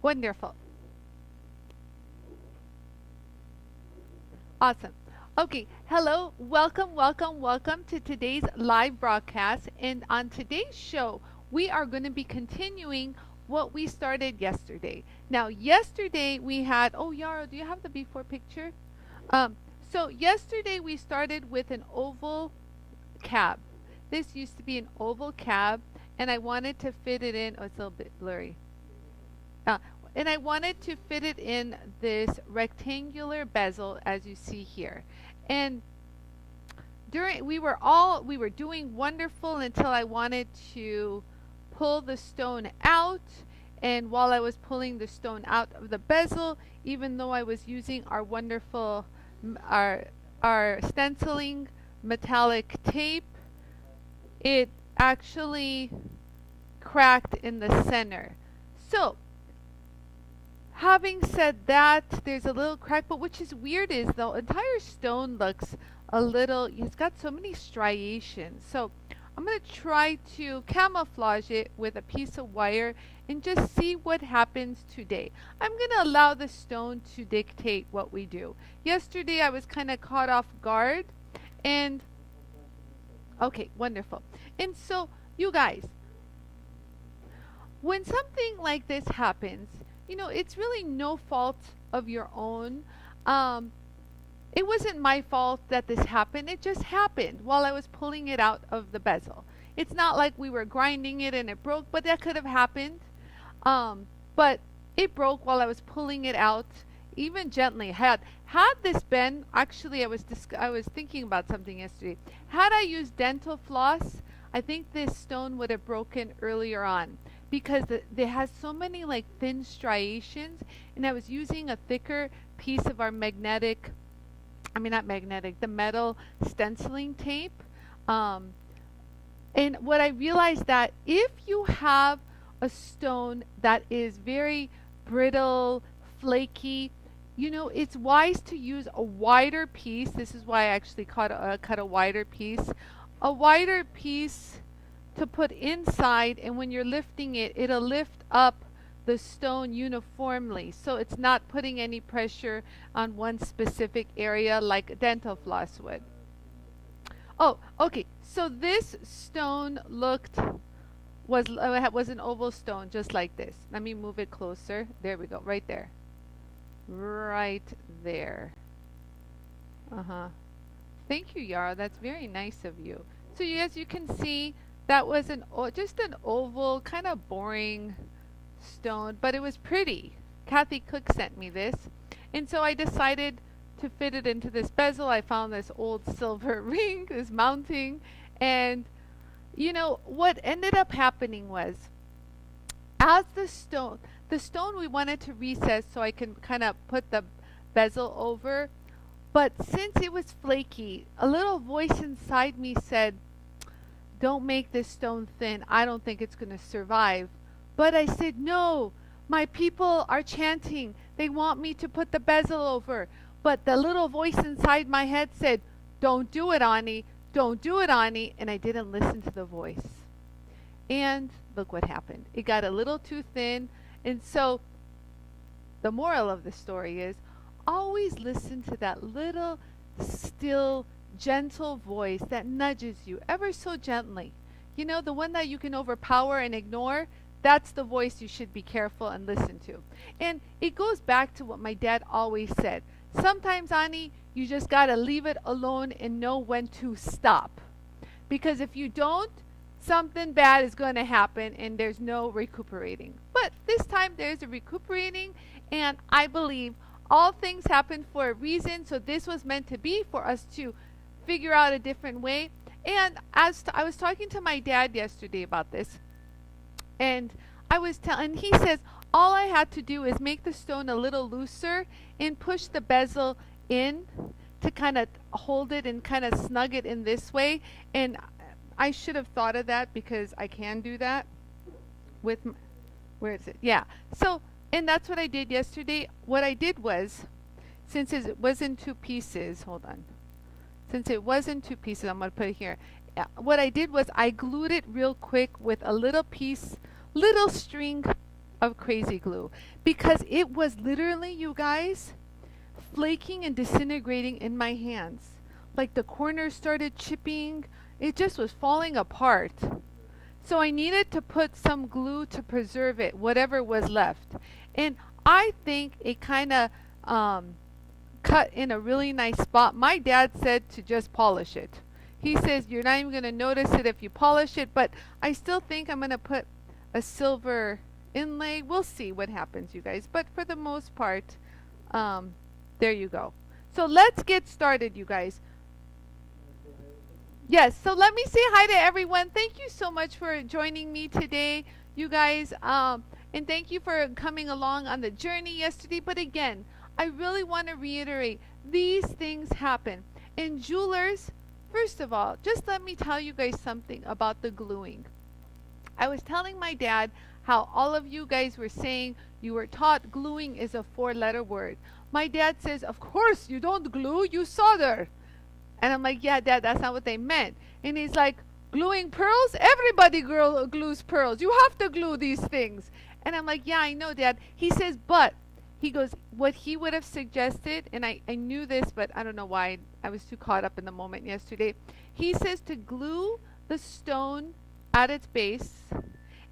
Wonderful. Awesome. Okay, hello, welcome to today's live broadcast. And on today's show, we are going to be continuing what we started yesterday. Now, yesterday we had, oh, Yaro, do you have the before picture? So yesterday we started with an oval cab. This used to be an oval cab, and I wanted to fit it in, oh, it's a little bit blurry. And I wanted to fit it in this rectangular bezel as you see here. And we were doing wonderful until I wanted to pull the stone out. And while I was pulling the stone out of the bezel, even though I was using our wonderful our stenciling metallic tape, it actually cracked in the center. So having said that, there's a little crack, but which is weird is the entire stone looks a little, it's got so many striations. So I'm going to try to camouflage it with a piece of wire and just see what happens today. I'm going to allow the stone to dictate what we do. Yesterday I was kind of caught off guard, and okay, wonderful. And so you guys, when something like this happens, you know, it's really no fault of your own. It wasn't my fault that this happened. It just happened while I was pulling it out of the bezel. It's not like we were grinding it and it broke, but that could have happened. But it broke while I was pulling it out, even gently. Had this been, actually I was thinking about something yesterday. Had I used dental floss, I think this stone would have broken earlier on, because it has so many like thin striations, and I was using a thicker piece of our the metal stenciling tape. And what I realized, that if you have a stone that is very brittle, flaky, you know, it's wise to use a wider piece. This is why I actually cut a wider piece. A wider piece to put inside, and when you're lifting it, it'll lift up the stone uniformly, so it's not putting any pressure on one specific area like dental floss would. Oh, okay, so this stone was an oval stone just like this. Let me move it closer. There we go, right there. Right there. Thank you, Yara, that's very nice of you. So as you can see, that was just an oval, kind of boring stone, but it was pretty. Kathy Cook sent me this, and so I decided to fit it into this bezel. I found this old silver ring, this mounting, and you know what ended up happening was, as the stone we wanted to recess so I can kind of put the bezel over, but since it was flaky, a little voice inside me said, "Don't make this stone thin. I don't think it's going to survive." But I said, "No, my people are chanting. They want me to put the bezel over." But the little voice inside my head said, "Don't do it, Ani. Don't do it, Ani." And I didn't listen to the voice. And look what happened. It got a little too thin. And so the moral of the story is, always listen to that little, still, gentle voice that nudges you ever so gently. You know, the one that you can overpower and ignore, that's the voice you should be careful and listen to. And it goes back to what my dad always said. Sometimes, Ani, you just got to leave it alone and know when to stop. Because if you don't, something bad is going to happen and there's no recuperating. But this time there's a recuperating, and I believe all things happen for a reason. So this was meant to be for us to figure out a different way. And I was talking to my dad yesterday about this, and he says all I had to do is make the stone a little looser and push the bezel in to kind of hold it and kind of snug it in this way. And I should have thought of that, because I can do that with where is it? Yeah. So, and that's what I did yesterday. What I did was, since it was in two pieces, hold on. Since it was in two pieces, I'm going to put it here. What I did was I glued it real quick with a little piece, little string of crazy glue because it was literally, you guys, flaking and disintegrating in my hands. Like the corners started chipping. It just was falling apart. So I needed to put some glue to preserve it, whatever was left. And I think it kind of cut in a really nice spot. My dad said to just polish it. He says you're not even going to notice it if you polish it, but I still think I'm going to put a silver inlay. We'll see what happens, you guys. But for the most part, there you go. So let's get started, you guys. Yes, so let me say hi to everyone. Thank you so much for joining me today, you guys. And thank you for coming along on the journey yesterday. But again, I really want to reiterate, these things happen. And jewelers, first of all, just let me tell you guys something about the gluing. I was telling my dad how all of you guys were saying you were taught gluing is a 4-letter word. My dad says, of course, you don't glue, you solder. And I'm like, yeah, Dad, that's not what they meant. And he's like, gluing pearls? Everybody glues pearls. You have to glue these things. And I'm like, yeah, I know, Dad. He says, but, he goes, what he would have suggested, and I knew this, but I don't know why. I was too caught up in the moment yesterday. He says to glue the stone at its base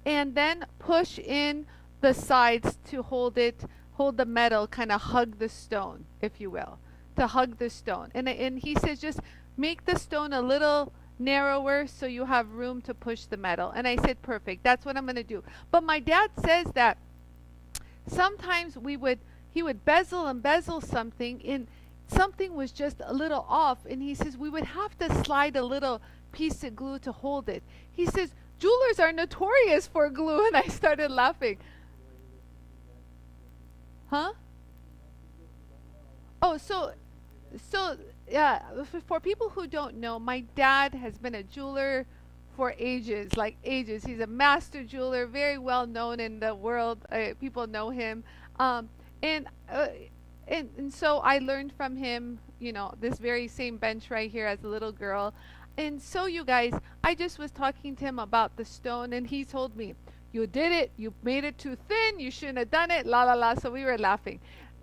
and then push in the sides to hold the metal, kind of hug the stone, if you will. To hug the stone. And he says just make the stone a little narrower so you have room to push the metal. And I said, perfect, that's what I'm going to do. But my dad says that sometimes he would bezel and bezel something and something was just a little off, and he says we would have to slide a little piece of glue to hold it. He says jewelers are notorious for glue, and I started laughing. Huh? Oh, so yeah, for people who don't know, my dad has been a jeweler for ages, like ages. He's a master jeweler, very well known in the world. People know him, and so I learned from him, you know, this very same bench right here as a little girl. And so, you guys, I just was talking to him about the stone, and he told me, "You did it. You made it too thin. You shouldn't have done it." La la la. So we were laughing,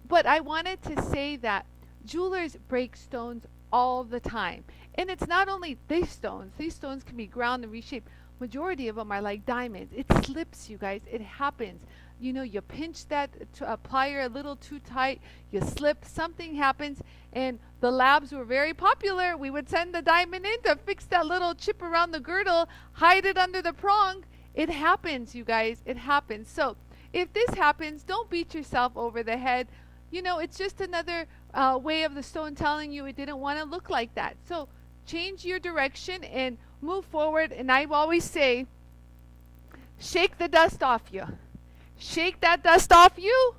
but I wanted to say that jewelers break stones all the time. And it's not only these stones. These stones can be ground and reshaped. Majority of them are like diamonds. It slips, you guys. It happens. You know, you pinch that plier a little too tight. You slip. Something happens. And the labs were very popular. We would send the diamond in to fix that little chip around the girdle, hide it under the prong. It happens, you guys. It happens. So if this happens, don't beat yourself over the head. You know, it's just another way of the stone telling you it didn't want to look like that. So change your direction and move forward. And I always say, shake the dust off you. Shake that dust off you.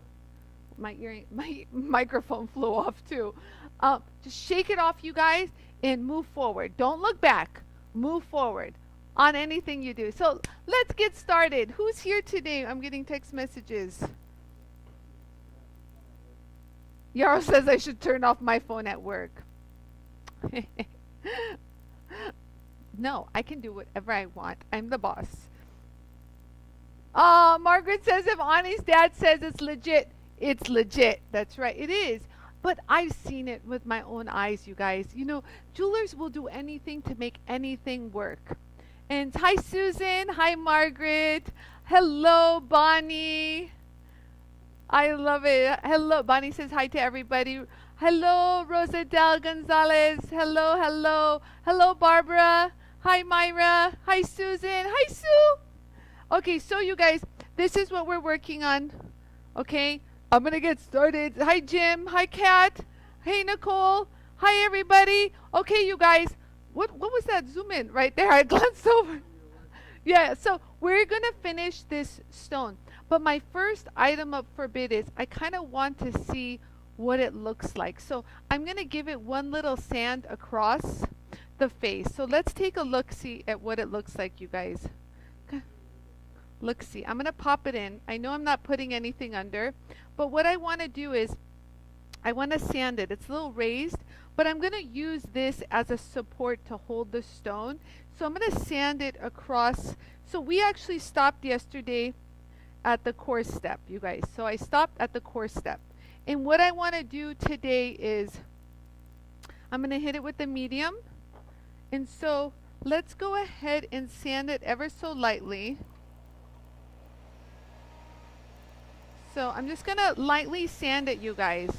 My microphone flew off too. Just shake it off, you guys, and move forward. Don't look back. Move forward on anything you do. So let's get started. Who's here today? I'm getting text messages. Yarrow says I should turn off my phone at work. No, I can do whatever I want. I'm the boss. Margaret says if Ani's dad says it's legit. That's right. It is. But I've seen it with my own eyes, you guys. You know, jewelers will do anything to make anything work. And hi, Susan. Hi, Margaret. Hello, Bonnie. I love it. Hello, Bonnie says hi to everybody. Hello, Rosadel Gonzalez. Hello, hello. Hello, Barbara. Hi, Myra. Hi, Susan. Hi, Sue. Okay, so you guys, this is what we're working on. Okay, I'm going to get started. Hi, Jim. Hi, Kat. Hey, Nicole. Hi, everybody. Okay, you guys, what was that zoom in right there? I glanced over. Yeah, so we're going to finish this stone. But my first item up for bid is I kind of want to see what it looks like. So I'm going to give it one little sand across the face. So let's take a look-see at what it looks like, you guys. Look-see. I'm going to pop it in. I know I'm not putting anything under, but what I want to do is I want to sand it. It's a little raised, but I'm going to use this as a support to hold the stone. So I'm going to sand it across. So we actually stopped yesterday at the coarse step, you guys. So I stopped at the coarse step. And what I want to do today is I'm going to hit it with the medium. And so let's go ahead and sand it ever so lightly. So I'm just going to lightly sand it, you guys.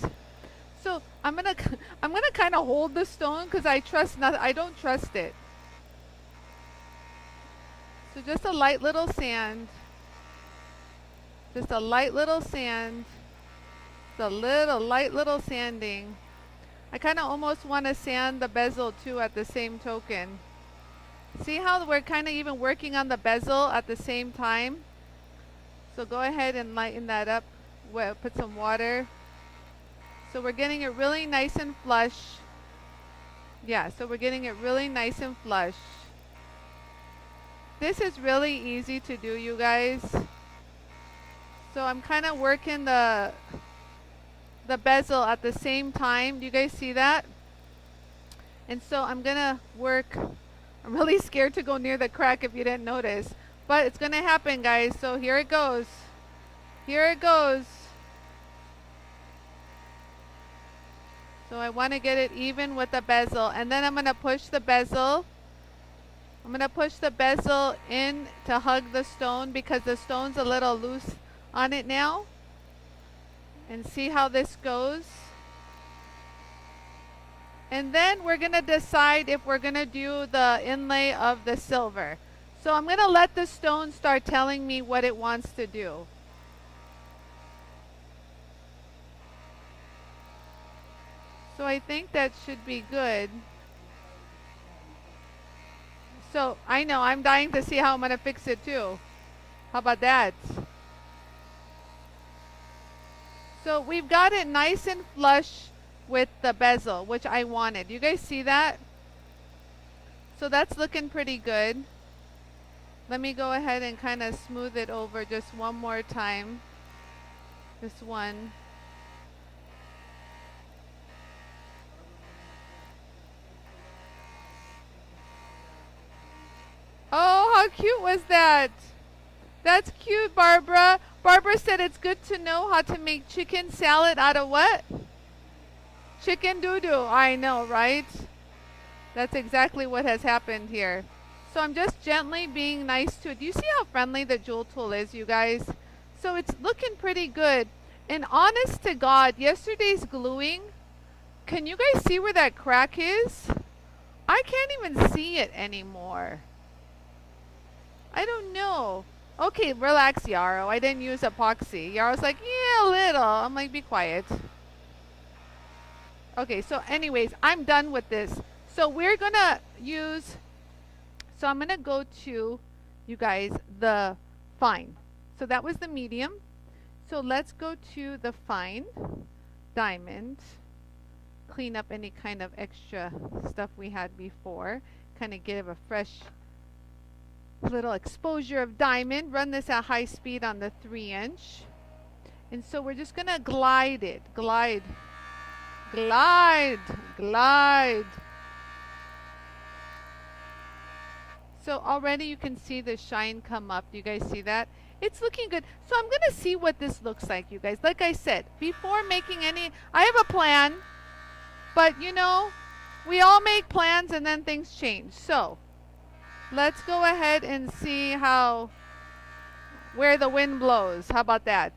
So I'm gonna kind of hold the stone because I don't trust it. So just a light little sand. Just a light little sand. Just a light little sanding. I kind of almost want to sand the bezel too at the same token. See how we're kind of even working on the bezel at the same time? So go ahead and lighten that up. Put some water. So we're getting it really nice and flush. Yeah, so we're getting it really nice and flush. This is really easy to do, you guys. So I'm kind of working the bezel at the same time. Do you guys see that? And so I'm gonna work. I'm really scared to go near the crack if you didn't notice. But it's gonna happen, guys. So here it goes. Here it goes. So I want to get it even with the bezel. And then I'm going to push the bezel. I'm going to push the bezel in to hug the stone because the stone's a little loose on it now. And see how this goes. And then we're going to decide if we're going to do the inlay of the silver. So I'm going to let the stone start telling me what it wants to do. So I think that should be good. So I know I'm dying to see how I'm going to fix it too. How about that? So we've got it nice and flush with the bezel, which I wanted. You guys see that? So that's looking pretty good. Let me go ahead and kind of smooth it over just one more time. This one. Oh, how cute was that? That's cute, Barbara. Barbara said it's good to know how to make chicken salad out of what? Chicken doo-doo. I know, right? That's exactly what has happened here. So I'm just gently being nice to it. Do you see how friendly the jewel tool is, you guys? So it's looking pretty good. And honest to God, yesterday's gluing, can you guys see where that crack is? I can't even see it anymore. I don't know. Okay, relax, Yarrow. I didn't use epoxy. Yarrow's like, yeah, a little. I'm like, be quiet. Okay, so anyways, I'm done with this. So we're going to use, so I'm going to go to, you guys, the fine. So that was the medium. So let's go to the fine diamond. Clean up any kind of extra stuff we had before. Kind of give a fresh little exposure of diamond. Run this at high speed on the 3-inch. And so we're just going to glide it. Glide. Glide. Glide. So already you can see the shine come up. Do you guys see that? It's looking good. So I'm going to see what this looks like, you guys. Like I said, before making any, I have a plan. But, you know, we all make plans and then things change. So let's go ahead and see where the wind blows. How about that?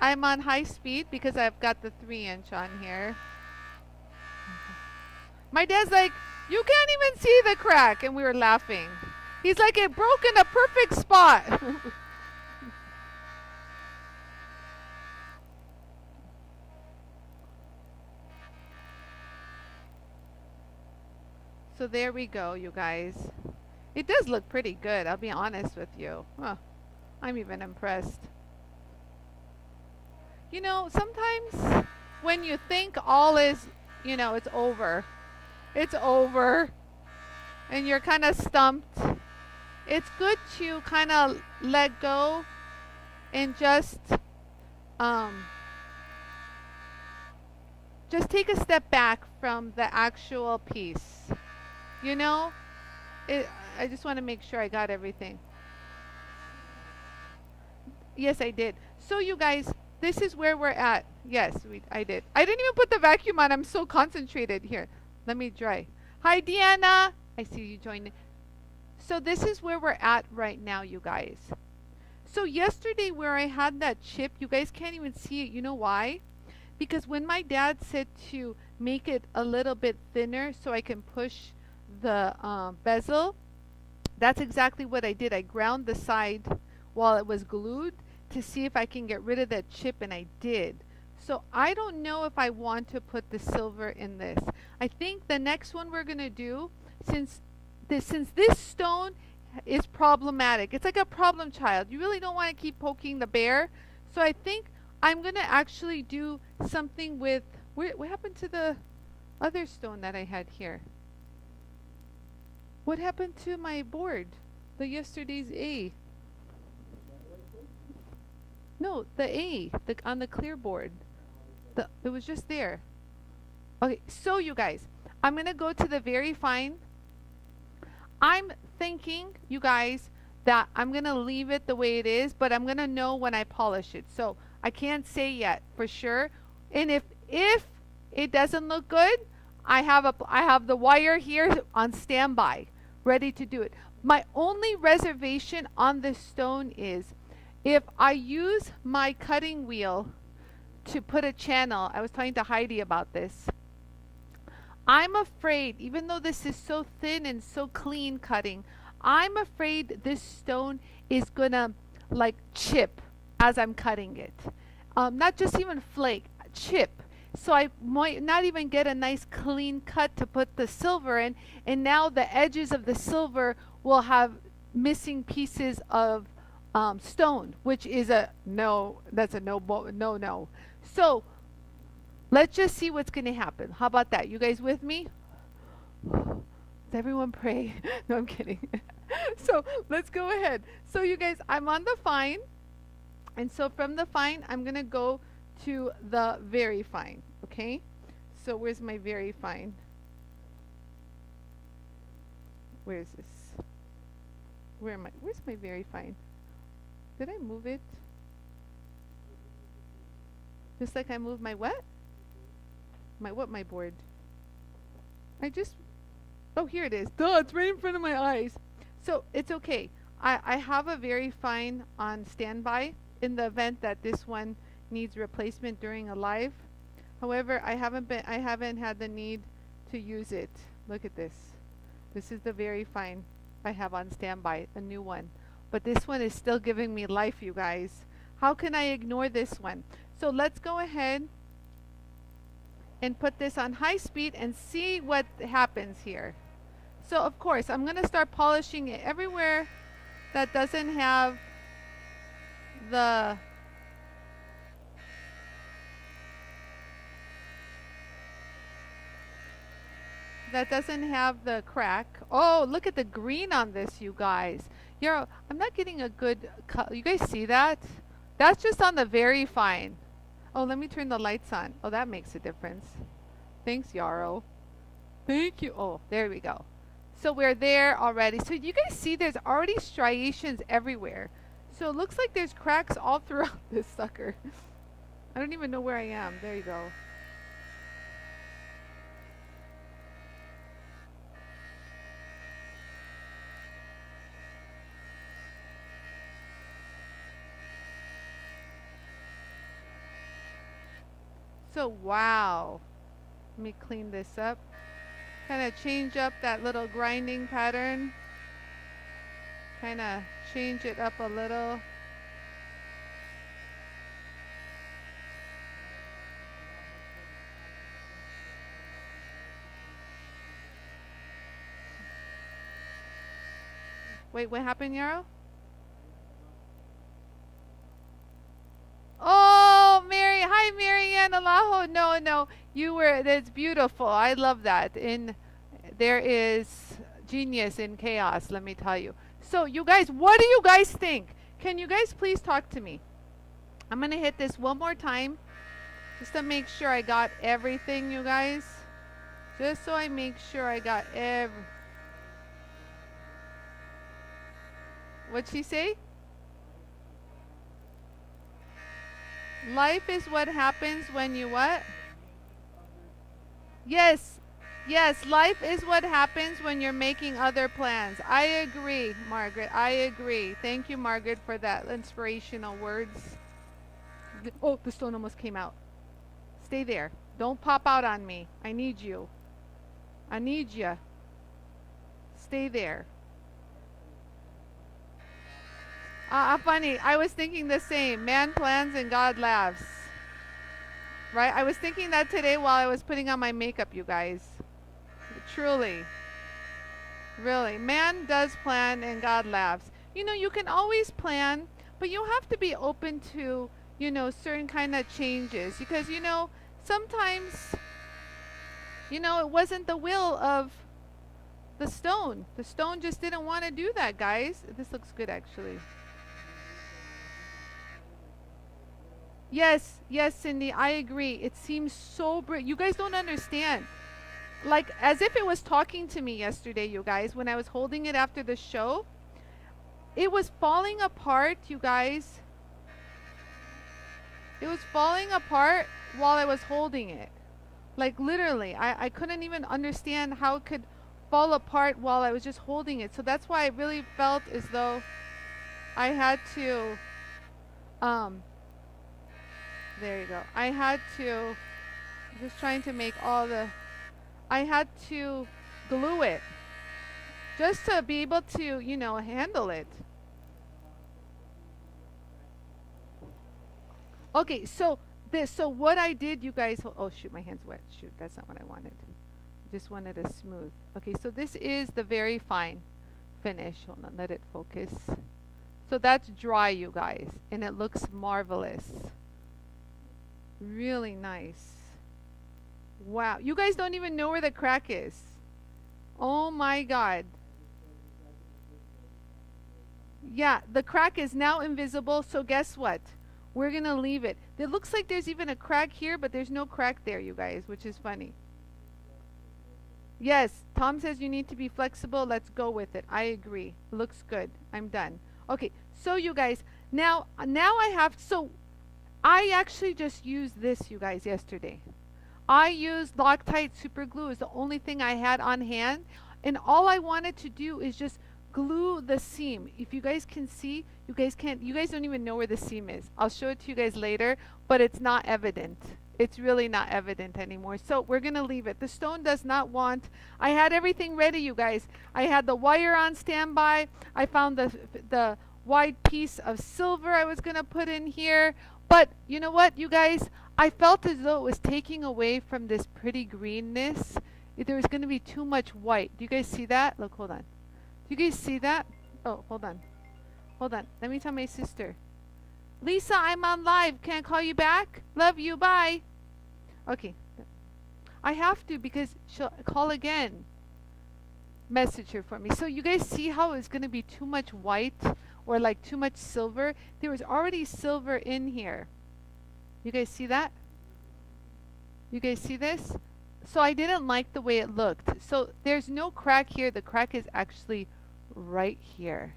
I'm on high speed because I've got the 3-inch on here. My dad's like, you can't even see the crack. And we were laughing. He's like, it broke in a perfect spot. So there we go, you guys. It does look pretty good, I'll be honest with you. Huh. I'm even impressed. You know, sometimes when you think all is, you know, it's over. It's over. And you're kind of stumped. It's good to kind of let go and just take a step back from the actual piece. You know, I just want to make sure I got everything. Yes, I did. So you guys, this is where we're at. Yes, I did. I didn't even put the vacuum on. I'm so concentrated. Here, let me dry. Hi, Deanna. I see you joined. So this is where we're at right now, you guys. So yesterday where I had that chip, you guys can't even see it. You know why? Because when my dad said to make it a little bit thinner so I can push the bezel, that's exactly what I did. I ground the side while it was glued to see if I can get rid of that chip, and I did. So I don't know if I want to put the silver in this. I think the next one we're going to do, since this stone is problematic, it's like a problem child. You really don't want to keep poking the bear. So I think I'm going to actually do something with, what happened to the other stone that I had here? What happened to my board? The yesterday's A. No, the A, on the clear board. It was just there. Okay, so you guys, I'm going to go to the very fine. I'm thinking, you guys, that I'm going to leave it the way it is, but I'm going to know when I polish it. So I can't say yet for sure. And if it doesn't look good, I have the wire here on standby, ready to do it. My only reservation on this stone is if I use my cutting wheel to put a channel. I was talking to Heidi about this. I'm afraid, even though this is so thin and so clean cutting, I'm afraid this stone is gonna like chip as I'm cutting it. Not just even flake, chip. So I might not even get a nice clean cut to put the silver in, and now the edges of the silver will have missing pieces of stone, which is a no. That's a no. So let's just see what's going to happen. How about that? You guys with me? Does everyone pray? No, I'm kidding. So let's go ahead. So you guys, I'm on the fine, and so from the fine, I'm going to go to the very fine. Okay, so where's my very fine? Where is this? Where am I? Where's my very fine? Did I move it? Just like I moved my what? My board? Oh, here it is. Duh, it's right in front of my eyes. So it's okay. I have a very fine on standby in the event that this one needs replacement during a live. However, I haven't had the need to use it. Look at this. This is the very fine I have on standby, a new one. But this one is still giving me life, you guys. How can I ignore this one? So let's go ahead and put this on high speed and see what happens here. So of course, I'm going to start polishing it everywhere that doesn't have the crack. Oh, look at the green on this, you guys. I'm not getting a good color. You guys see that? That's just on the very fine. Oh, let me turn the lights on. Oh, that makes a difference. Thanks, Yarrow. Thank you. Oh, there we go. So we're there already. So you guys see there's already striations everywhere. So it looks like there's cracks all throughout this sucker. I don't even know where I am. There you go. So wow, let me clean this up. Kind of change up that little grinding pattern. Kind of change it up a little. Wait, what happened, Yarrow? Oh, hi, Marianne Alajo. No, that's beautiful. I love that. There is genius in chaos, let me tell you. So, you guys, what do you guys think? Can you guys please talk to me? I'm going to hit this one more time just to make sure I got everything, you guys. Just so I make sure I got What'd she say? Life is what happens when you what? Yes. Yes, life is what happens when you're making other plans. I agree, Margaret. I agree. Thank you, Margaret, for that inspirational words. Oh, the stone almost came out. Stay there. Don't pop out on me. I need you. I need you. Stay there. Funny. I was thinking the same. Man plans and God laughs. Right? I was thinking that today while I was putting on my makeup, you guys. Truly. Really. Man does plan and God laughs. You know, you can always plan, but you have to be open to, you know, certain kind of changes. Because, you know, sometimes, you know, it wasn't the will of the stone. The stone just didn't want to do that, guys. This looks good, actually. Yes, yes, Cindy, I agree. It seems so bright. You guys don't understand. Like, as if it was talking to me yesterday, you guys, when I was holding it after the show. It was falling apart, you guys. It was falling apart while I was holding it. Like, literally, I couldn't even understand how it could fall apart while I was just holding it. So that's why I really felt as though I had to, there you go. I had to, just trying to make all the, I had to glue it just to be able to, you know, handle it. Okay, so this, so what I did, you guys, oh shoot, my hand's wet. Shoot, that's not what I wanted. Just wanted a smooth. Okay, so this is the very fine finish. Hold on, let it focus. So that's dry, you guys, and it looks marvelous. Really nice. Wow, you guys don't even know where the crack is. Oh my God. Yeah, the crack is now invisible, so guess what? We're gonna leave it. It looks like there's even a crack here, but there's no crack there, you guys, which is funny. Yes, Tom says you need to be flexible. Let's go with it. I agree. Looks good. I'm done. Okay, so you guys, now I have, so I actually just used this, you guys, yesterday. I used Loctite super glue. Is the only thing I had on hand, and all I wanted to do is just glue the seam. If you guys can see, you guys don't even know where the seam is. I'll show it to you guys later, but it's not evident. It's really not evident anymore. So we're gonna leave it. The stone does not want, I had everything ready, you guys. I had the wire on standby. I found the wide piece of silver I was gonna put in here. But you know what, you guys? I felt as though it was taking away from this pretty greenness. There was gonna be too much white. Do you guys see that? Look, hold on. Do you guys see that? Oh, hold on. Hold on. Let me tell my sister. Lisa, I'm on live. Can I call you back? Love you. Bye. Okay. I have to because she'll call again. Message her for me. So you guys see how it's going to be too much white or like too much silver? There was already silver in here. You guys see that? You guys see this? So I didn't like the way it looked. So there's no crack here. The crack is actually right here.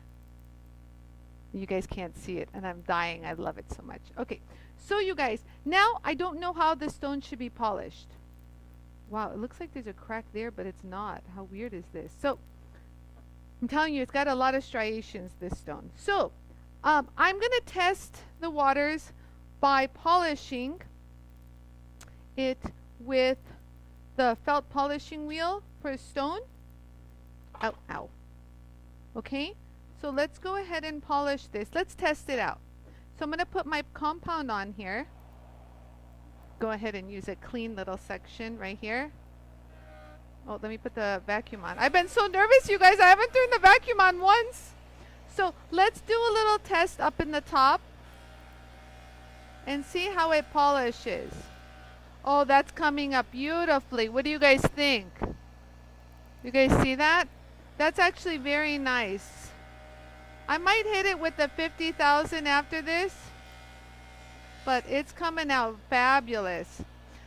You guys can't see it, and I'm dying. I love it so much. Okay, so you guys, now I don't know how this stone should be polished. Wow, it looks like there's a crack there, but it's not. How weird is this? So I'm telling you, it's got a lot of striations, this stone. So I'm going to test the waters by polishing it with the felt polishing wheel for a stone. Ow, ow. Okay, so let's go ahead and polish this. Let's test it out. So I'm going to put my compound on here. Go ahead and use a clean little section right here. Oh, let me put the vacuum on. I've been so nervous, you guys. I haven't turned the vacuum on once. So let's do a little test up in the top and see how it polishes. Oh, that's coming up beautifully. What do you guys think? You guys see that? That's actually very nice. I might hit it with the 50,000 after this, but it's coming out fabulous.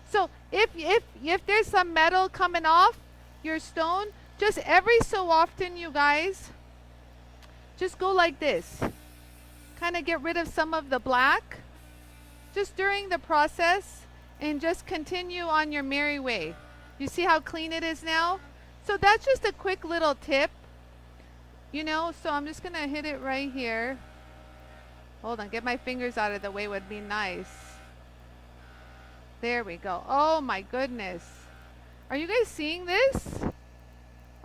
So if there's some metal coming off your stone, just every so often, you guys, just go like this. Kind of get rid of some of the black just during the process and just continue on your merry way. You see how clean it is now? So that's just a quick little tip, you know. So I'm just gonna hit it right here. Hold on, get my fingers out of the way would be nice. There we go. Oh my goodness. Are you guys seeing this?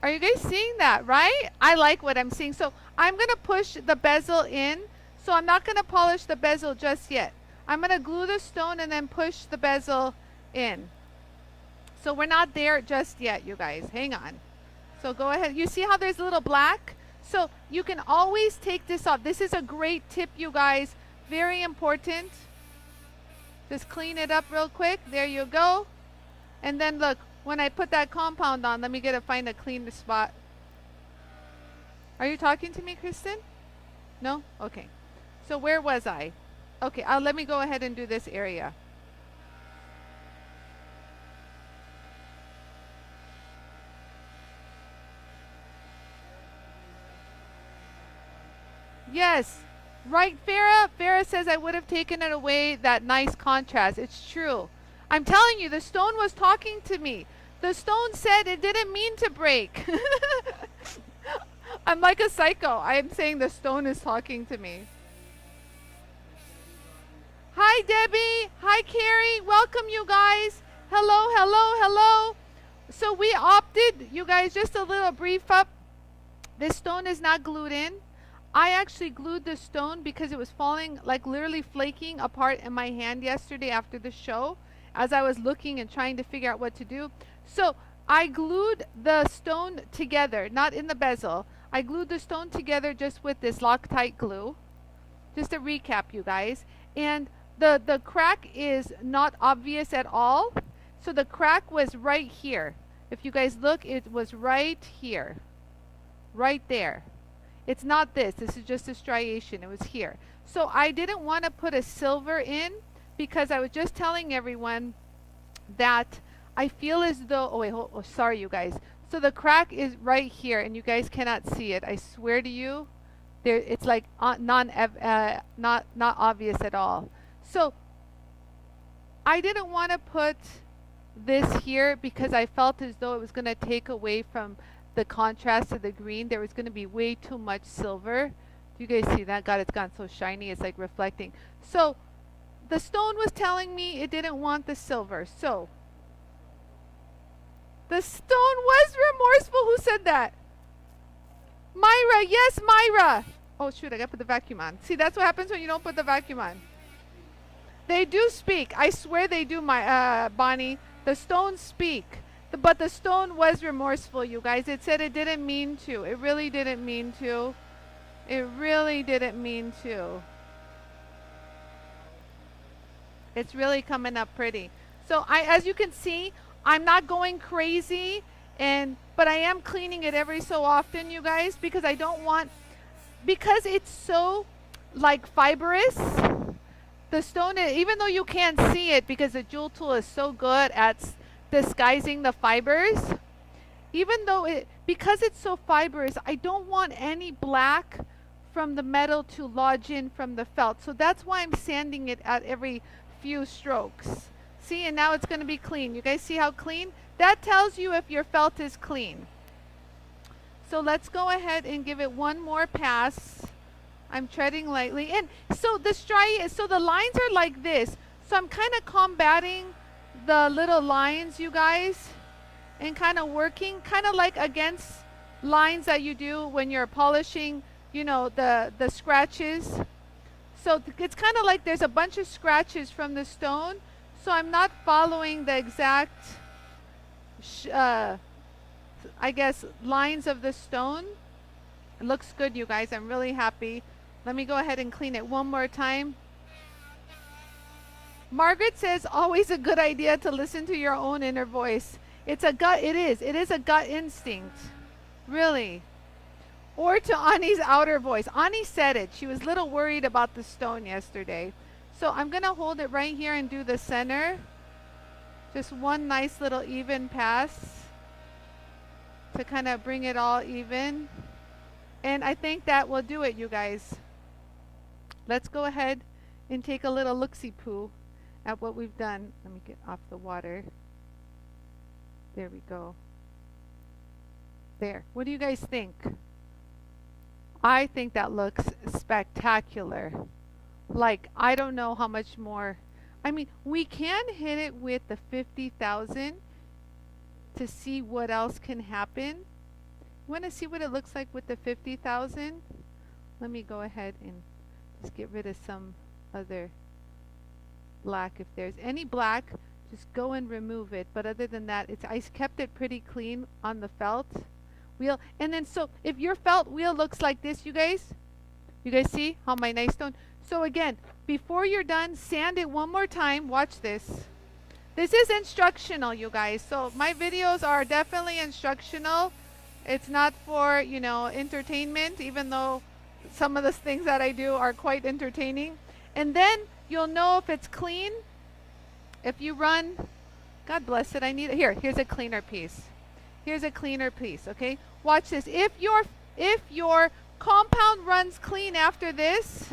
Are you guys seeing that, right? I like what I'm seeing. So I'm gonna push the bezel in. So I'm not gonna polish the bezel just yet. I'm gonna glue the stone and then push the bezel in. So we're not there just yet, you guys. Hang on. So go ahead. You see how there's a little black? So you can always take this off. This is a great tip, you guys. Very important. Just clean it up real quick. There you go. And then look, when I put that compound on, let me find a clean spot. Are you talking to me, Kristen? No? Okay. So where was I? Okay, let me go ahead and do this area. Yes, right, Farah? Farah says I would have taken it away, that nice contrast. It's true. I'm telling you, the stone was talking to me. The stone said it didn't mean to break. I'm like a psycho. I'm saying the stone is talking to me. Hi, Debbie. Hi, Carrie. Welcome, you guys. Hello, hello, hello. So we opted, you guys, just a little brief up. This stone is not glued in. I actually glued the stone because it was falling, like literally flaking apart in my hand yesterday after the show as I was looking and trying to figure out what to do. So I glued the stone together, not in the bezel. I glued the stone together just with this Loctite glue. Just to recap, you guys. And the crack is not obvious at all. So the crack was right here. If you guys look, it was right here. Right there. It's not this. This is just a striation. It was here. So I didn't want to put a silver in because I was just telling everyone that I feel as though, oh wait, sorry you guys. So the crack is right here and you guys cannot see it. I swear to you, there it's like not obvious at all. So I didn't want to put this here because I felt as though it was going to take away from the contrast of the green. There was going to be way too much silver. Do you guys see that? God, it's gone so shiny. It's like reflecting. So the stone was telling me it didn't want the silver. So the stone was remorseful. Who said that? Myra. Yes, Myra. Oh, shoot. I got to put the vacuum on. See, that's what happens when you don't put the vacuum on. They do speak. I swear they do, my Bonnie. The stones speak. But the stone was remorseful, you guys. It said it didn't mean to. It really didn't mean to. It really didn't mean to. It's really coming up pretty. So as you can see, I'm not going crazy, but I am cleaning it every so often, you guys, because I don't want, because it's so like fibrous. The stone, even though you can't see it because the jewel tool is so good at disguising the fibers, even though because it's so fibrous, I don't want any black from the metal to lodge in from the felt. So that's why I'm sanding it at every few strokes. See, and now it's going to be clean. You guys see how clean? That tells you if your felt is clean. So let's go ahead and give it one more pass. I'm treading lightly. And so the lines are like this. So I'm kind of combating the little lines, you guys, and kind of working kind of like against lines that you do when you're polishing, you know, the scratches. So it's kind of like there's a bunch of scratches from the stone. So I'm not following the exact I guess lines of the stone. It looks good, you guys. I'm really happy. Let me go ahead and clean it one more time. Margaret says, always a good idea to listen to your own inner voice. It's a gut, it is a gut instinct. Really. Or to Ani's outer voice. Ani said it. She was a little worried about the stone yesterday. So I'm going to hold it right here and do the center. Just one nice little even pass to kind of bring it all even. And I think that will do it, you guys. Let's go ahead and take a little look-see-poo at what we've done. Let me get off the water. There we go. There. What do you guys think? I think that looks spectacular. Like, I don't know how much more. I mean, we can hit it with the 50,000 to see what else can happen. You want to see what it looks like with the 50,000? Let me go ahead and just get rid of some other black. If there's any black, just go and remove it. But other than that, I kept it pretty clean on the felt wheel. And then so if your felt wheel looks like this, you guys see how my nice stone. So again, before you're done, sand it one more time. Watch this. This is instructional, you guys. So my videos are definitely instructional. It's not for, you know, entertainment, even though some of the things that I do are quite entertaining. And then you'll know if it's clean. If you run, God bless it, here's a cleaner piece. Here's a cleaner piece, okay? Watch this. If your compound runs clean after this,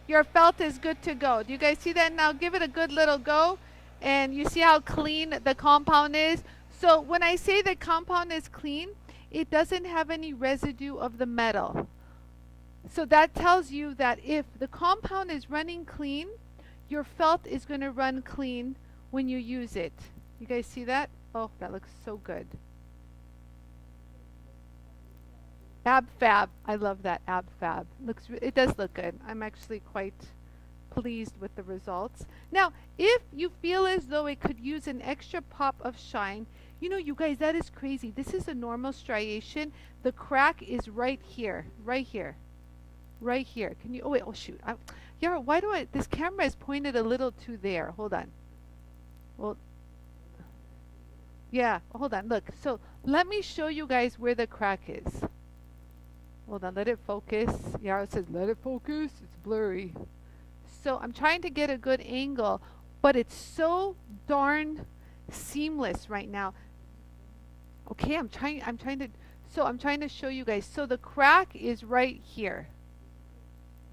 your felt is good to go. Do you guys see that? Now give it a good little go. And you see how clean the compound is? So when I say the compound is clean, it doesn't have any residue of the metal. So that tells you that if the compound is running clean, your felt is going to run clean when you use it. You guys see that? Oh, that looks so good. AbFab. I love that AbFab. It does look good. I'm actually quite pleased with the results. Now, if you feel as though it could use an extra pop of shine, you know, you guys, that is crazy. This is a normal striation. The crack is right here. Right here. Right here. Can you, oh wait, oh shoot. Yeah, why do this camera is pointed a little too there. Hold on. Well, yeah, hold on. Look, so let me show you guys where the crack is. Hold on, let it focus. Yeah, it says let it focus. It's blurry. So I'm trying to get a good angle, but it's so darn seamless right now. Okay, I'm trying to show you guys. So the crack is right here.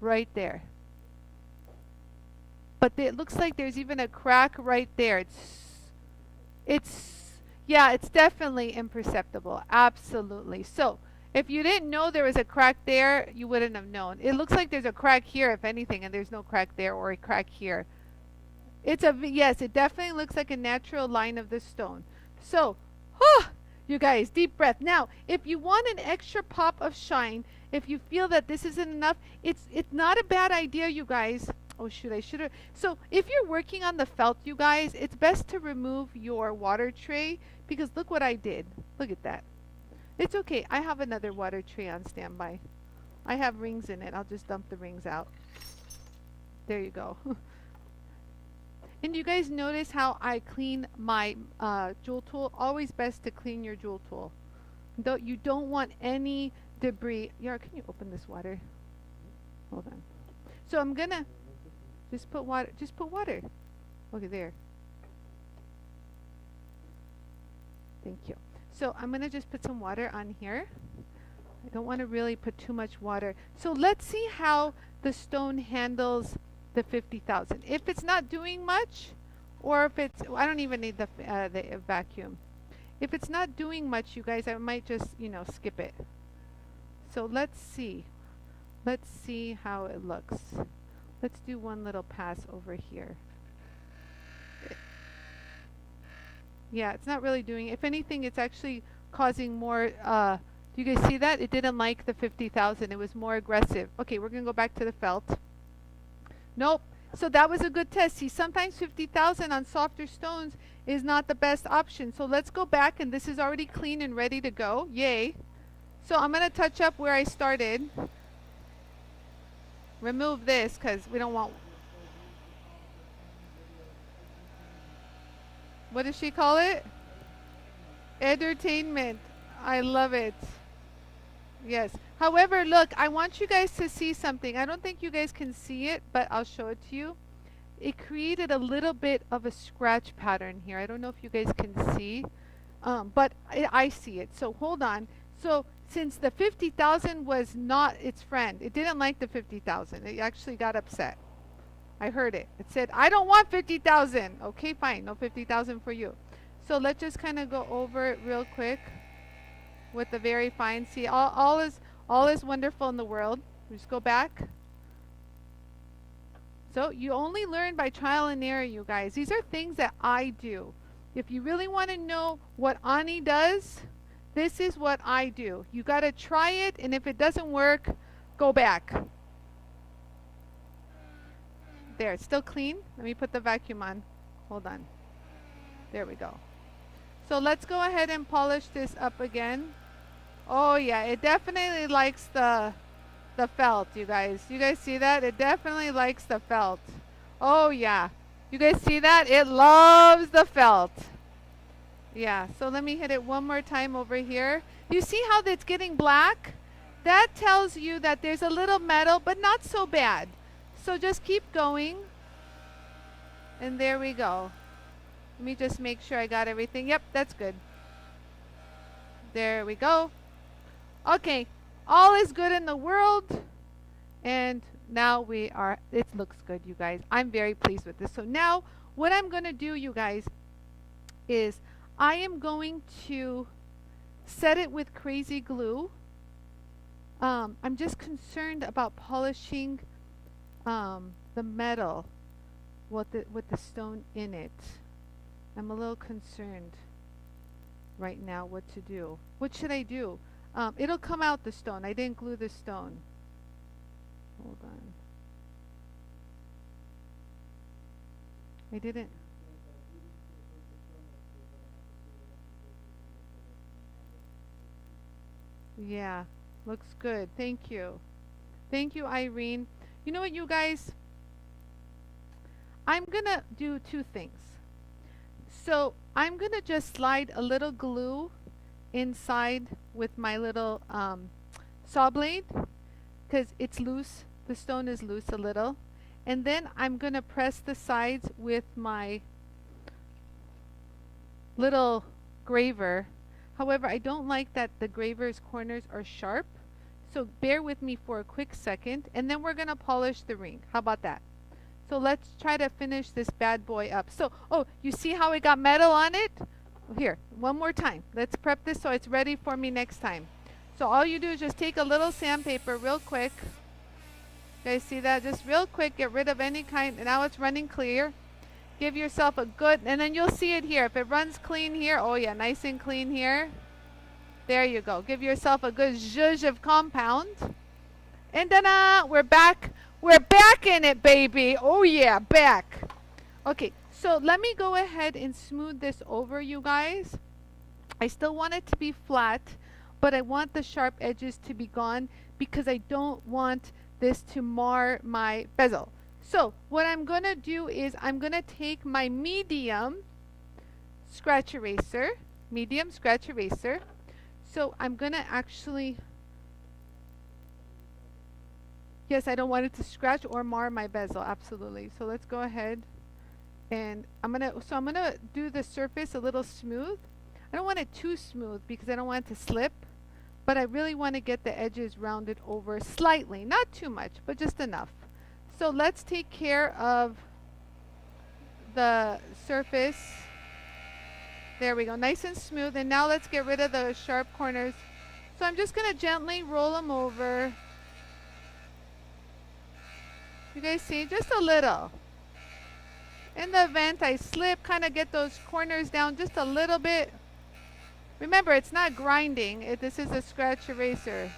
Right there. But it looks like there's even a crack right there. Yeah, it's definitely imperceptible. Absolutely. So if you didn't know there was a crack there, you wouldn't have known. It looks like there's a crack here, if anything, and there's no crack there or a crack here. Yes, it definitely looks like a natural line of the stone. So, you guys, deep breath. Now, if you want an extra pop of shine, if you feel that this isn't enough, it's not a bad idea, you guys. Oh shoot, I should have. So if you're working on the felt, you guys, it's best to remove your water tray, because look what I did. Look at that. It's okay. I have another water tray on standby. I have rings in it. I'll just dump the rings out. There you go. And you guys notice how I clean my jewel tool? Always best to clean your jewel tool. You don't want any debris. Yara, can you open this water? Hold on. So I'm gonna just put water. Just put water. Okay, there. Thank you. So I'm gonna just put some water on here. I don't want to really put too much water. So let's see how the stone handles the 50,000. If it's not doing much, or if it's, I don't even need the vacuum. If it's not doing much, you guys, I might just, you know, skip it. So let's see. Let's see how it looks. Let's do one little pass over here. Yeah, it's not really doing, if anything, it's actually causing more, do you guys see that? It didn't like the 50,000. It was more aggressive. Okay, we're going to go back to the felt. Nope. So that was a good test. See, sometimes 50,000 on softer stones is not the best option. So let's go back, and this is already clean and ready to go. Yay. So I'm going to touch up where I started. Remove this because we don't want... What does she call it? Entertainment. I love it. Yes. However, look, I want you guys to see something. I don't think you guys can see it, but I'll show it to you. It created a little bit of a scratch pattern here. I don't know if you guys can see, but I see it. So hold on. So since the 50,000 was not its friend. It didn't like the 50,000. It actually got upset. I heard it. It said, I don't want 50,000. Okay, fine. No 50,000 for you. So let's just kind of go over it real quick with the very fine. See, all is wonderful in the world. Just go back. So you only learn by trial and error, you guys. These are things that I do. If you really want to know what Ani does, this is what I do. You got to try it, and if it doesn't work, go back. There, it's still clean. Let me put the vacuum on. Hold on. There we go. So let's go ahead and polish this up again. Oh yeah, it definitely likes the felt, you guys. You guys see that? It definitely likes the felt. Oh yeah. You guys see that? It loves the felt. Yeah, so let me hit it one more time over here. You see how it's getting black? That tells you that there's a little metal, but not so bad. So just keep going. And there we go. Let me just make sure I got everything. Yep, that's good. There we go. Okay, all is good in the world. And now it looks good, you guys. I'm very pleased with this. So now what I'm going to do, you guys, is I am going to set it with crazy glue. I'm just concerned about polishing the metal with the stone in it. I'm a little concerned right now what to do. What should I do? It'll come out, the stone. I didn't glue the stone. Hold on. I didn't. Yeah, looks good. Thank you. Thank you, Irene. You know what, you guys? I'm going to do two things. So I'm going to just slide a little glue inside with my little saw blade because it's loose. The stone is loose a little. And then I'm going to press the sides with my little graver. However, I don't like that the graver's corners are sharp. So bear with me for a quick second. And then we're going to polish the ring. How about that? So let's try to finish this bad boy up. So, oh, you see how it got metal on it? Here, one more time. Let's prep this so it's ready for me next time. So all you do is just take a little sandpaper real quick. You guys see that? Just real quick, get rid of any kind. And now it's running clear. Give yourself a good, and then you'll see it here. If it runs clean here, oh yeah, nice and clean here. There you go. Give yourself a good zhuzh of compound. And ta-da! We're back. We're back in it, baby. Oh yeah, back. Okay, so let me go ahead and smooth this over, you guys. I still want it to be flat, but I want the sharp edges to be gone because I don't want this to mar my bezel. So what I'm going to do is I'm going to take my medium scratch eraser. So I'm going to actually... Yes, I don't want it to scratch or mar my bezel, absolutely. So let's go ahead and I'm gonna do the surface a little smooth. I don't want it too smooth because I don't want it to slip, but I really want to get the edges rounded over slightly, not too much, but just enough. So let's take care of the surface. There we go, nice and smooth. And now let's get rid of the sharp corners. So I'm just gonna gently roll them over. You guys see? Just a little. In the event I slip, kind of get those corners down just a little bit. Remember, it's not grinding. This is a scratch eraser.